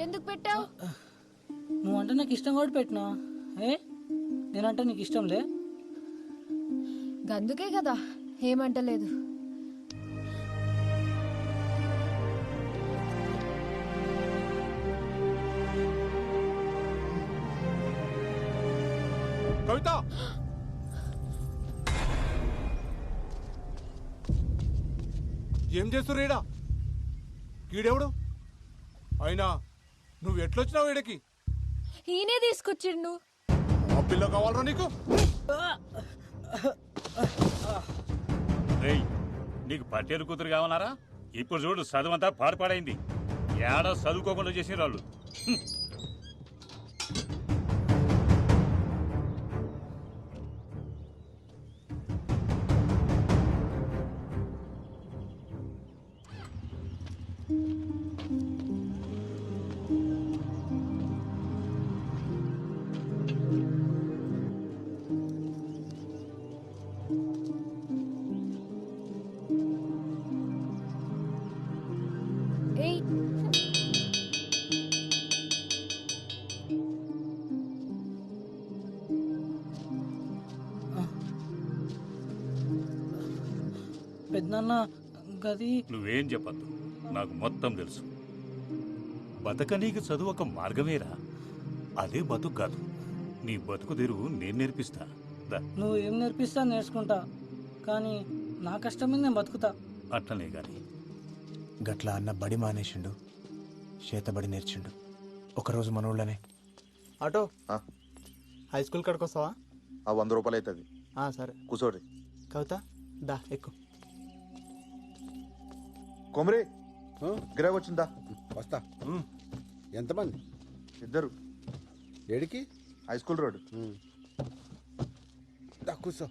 A: ఎందుకు పెట్టావు?
K: నువ్వంటే నాకు ఇష్టం కూడా పెట్టినా. నేనంటే నీకు ఇష్టం లే?
A: గందుకే కదా ఏమంటలేదు.
I: కవిత, ఏం చేస్తుర్రు ఈడ? ఈడెవడు? అయినా నువ్వు ఎట్లొచ్చినావు ఈడకి?
A: ఈయనే తీసుకొచ్చిండు.
I: ఆ పిల్ల కావాలరా నీకు?
H: రేయ్, నీకు పట్టేరు కూతురు కావాలరా? ఇప్పుడు చూడు చదువంతా పాడుపాడైంది. ఏడా చదువుకోకుండా చేసిన వాళ్ళు.
K: పెద్దనాన్న గది.
H: నువ్వేం చెప్పద్దు, నాకు మొత్తం తెలుసు. బతకనీకి చదువు ఒక మార్గమేరా, అదే బతుకు కాదు. నీ బతుకు తెరువు నేను నేర్పిస్తా.
K: నువ్వు ఏం నేర్పిస్తా నేర్చుకుంటా, కానీ నా కష్టం మీద నేను బతుకుతా.
H: అట్లనే గాని
L: గట్లా అన్న బడి మానేసిండు, చేతబడి నేర్చిండు. ఒకరోజు మన ఊళ్ళోనే.
K: ఆటో హై స్కూల్ కాడికి వస్తావా?
E: 100 రూపాయలు అవుతుంది.
K: సరే
E: కూర్చోరి.
K: కవిత దా ఎక్కు.
E: కొమరి గిరాకు వచ్చిందా?
C: వస్తా. ఎంతమంది?
E: 2.
C: ఏడికి?
E: High school road.
C: కూర్చో.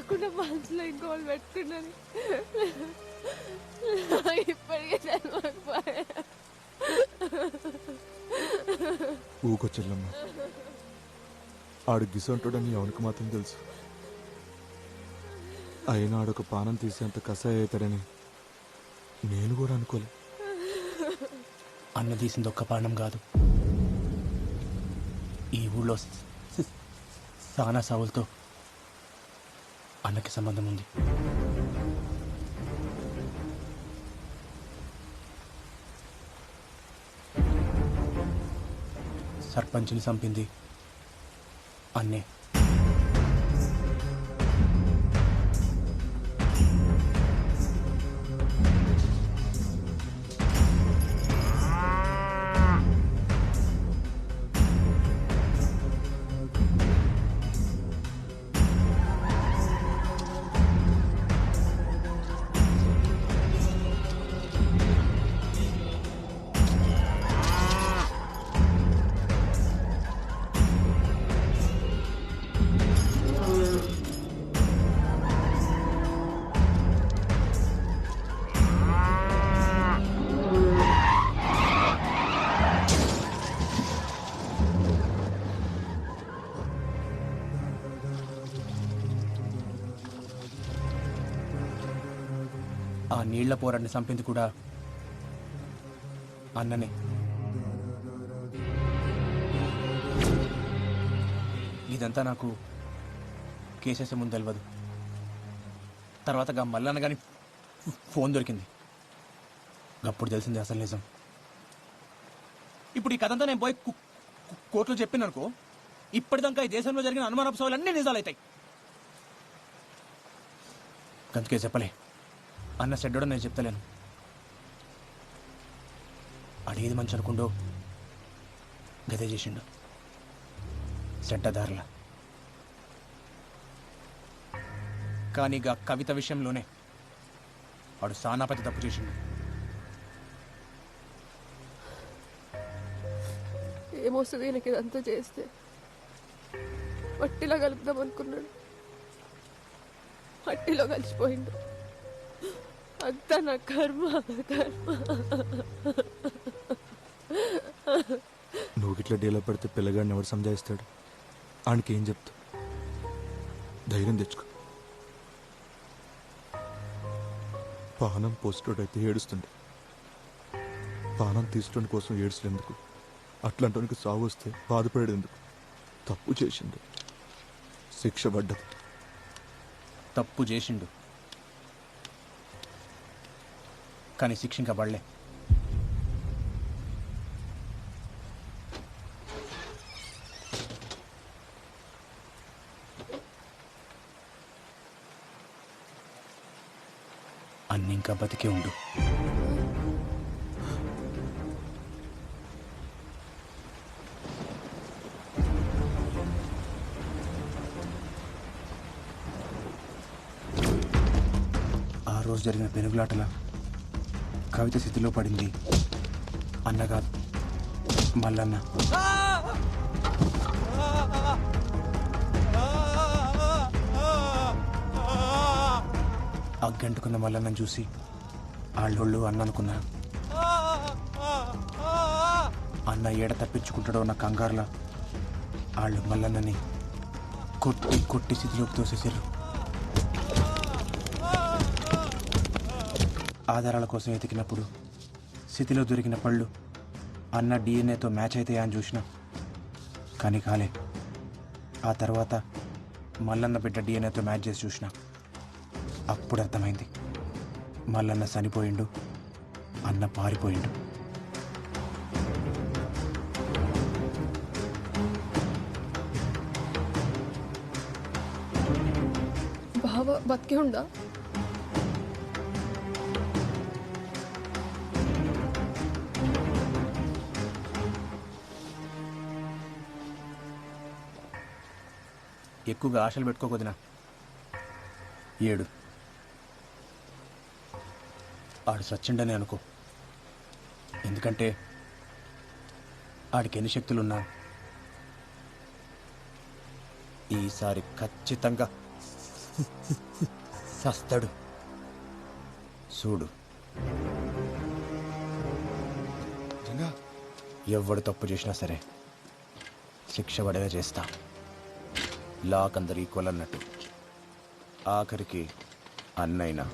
D: కాకుండా మనసులో ఇంకోళ్ళు పెట్టుకున్నాను. ఇప్పటికే చదవకపోయా.
E: ఊకొచ్చెల్లమ్మ, ఆడు గిసంటాడని ఎవరికి మాత్రం తెలుసు. అయినా ఆడొక పానం తీసేంత కషాయ అవుతాడని నేను కూడా అనుకోలే.
L: అన్న తీసింది ఒక్క పానం కాదు, ఈ ఊళ్ళో సానా సావులతో అన్నకి సంబంధం ఉంది. సర్పంచ్ని చంపింది అన్నే. ఆ నీళ్ల పోరాడిని చంపింది కూడా అన్ననే. ఇదంతా నాకు కేసేసే ముందు తెలియదు. తర్వాత మల్లన్న కానీ ఫోన్ దొరికింది, అప్పుడు తెలిసింది అసలు నిజం. ఇప్పుడు ఈ కథంతా నేను పోయి కోర్టులో చెప్పిననుకో, ఇప్పటిదాకా ఈ దేశంలో జరిగిన అనుమానపు సవాలు అన్నీ నిజాలవుతాయి. అందుకే చెప్పలే, అన్న చెడ్డోడో నేను చెప్తలేను. అడిగేది మంచి అనుకుండో గదే చేసిండు, చెడ్డదారులా. కానీ ఇక కవిత విషయంలోనే వాడు సానాపతి తప్పు చేసిండు.
D: ఏమొస్తుంది నాకు ఇదంతా చేస్తే? మట్టిలో కలుపుదాం అనుకున్నాడు, మట్టిలో కలిసిపోయిండు. అంతా నా కర్మ.
E: నువ్వు ఇట్లా డీలో పెడితే పిల్లగాడిని ఎవరు సంజాయిస్తాడు? ఆయనకి ఏం చెప్తా? ధైర్యం తెచ్చుకో. పానం పోస్టోడైతే ఏడుస్తుండే, పానం తీసుకోవడం కోసం ఏడుస్తున్నందుకు అట్లాంటి సాగు వస్తే బాధపడేందుకు. తప్పు చేసిండు, శిక్ష పడ్డది.
L: తప్పు చేసిండు కానీ శిక్ష ఇంకా పడలే. అన్ని ఇంకా బతికే ఉండు. ఆ రోజు జరిగిన పెనుగులాటలా కవిత స్థితిలో పడింది అన్న కాదు, మల్లన్న. అగ్గంటుకున్న మల్లన్నను చూసి ఆళ్ళోళ్ళు అన్న అనుకున్నా. అన్న ఏడ తప్పించుకుంటాడో నా కంగారులా వాళ్ళు మల్లన్నని కొట్టి కొట్టి స్థితిలోకి తోసేసారు. ఆధారాల కోసం ఎతికినప్పుడు స్థితిలో దొరికిన పళ్ళు అన్న డిఎన్ఏతో మ్యాచ్ అవుతాయా అని చూసిన, కానీ కాలే. ఆ తర్వాత మల్లన్న బిడ్డ డిఎన్ఏతో మ్యాచ్ చేసి చూసిన, అప్పుడు అర్థమైంది మల్లన్న చనిపోయిండు, అన్న పారిపోయిండు.
D: బావ బతికే ఉండా?
L: ఎక్కువగా ఆశలు పెట్టుకోకొదినా. ఏడు ఆడు సచ్చిండని అనుకో, ఎందుకంటే ఆడికి ఎన్ని శక్తులున్నా ఈసారి ఖచ్చితంగా సస్తాడు చూడు. ఎవడు తప్పు చేసినా సరే శిక్ష పడేలా చేస్తా. లాక్ అందరు ఈక్వల్ అన్నట్టు. ఆఖరికి అన్నైనా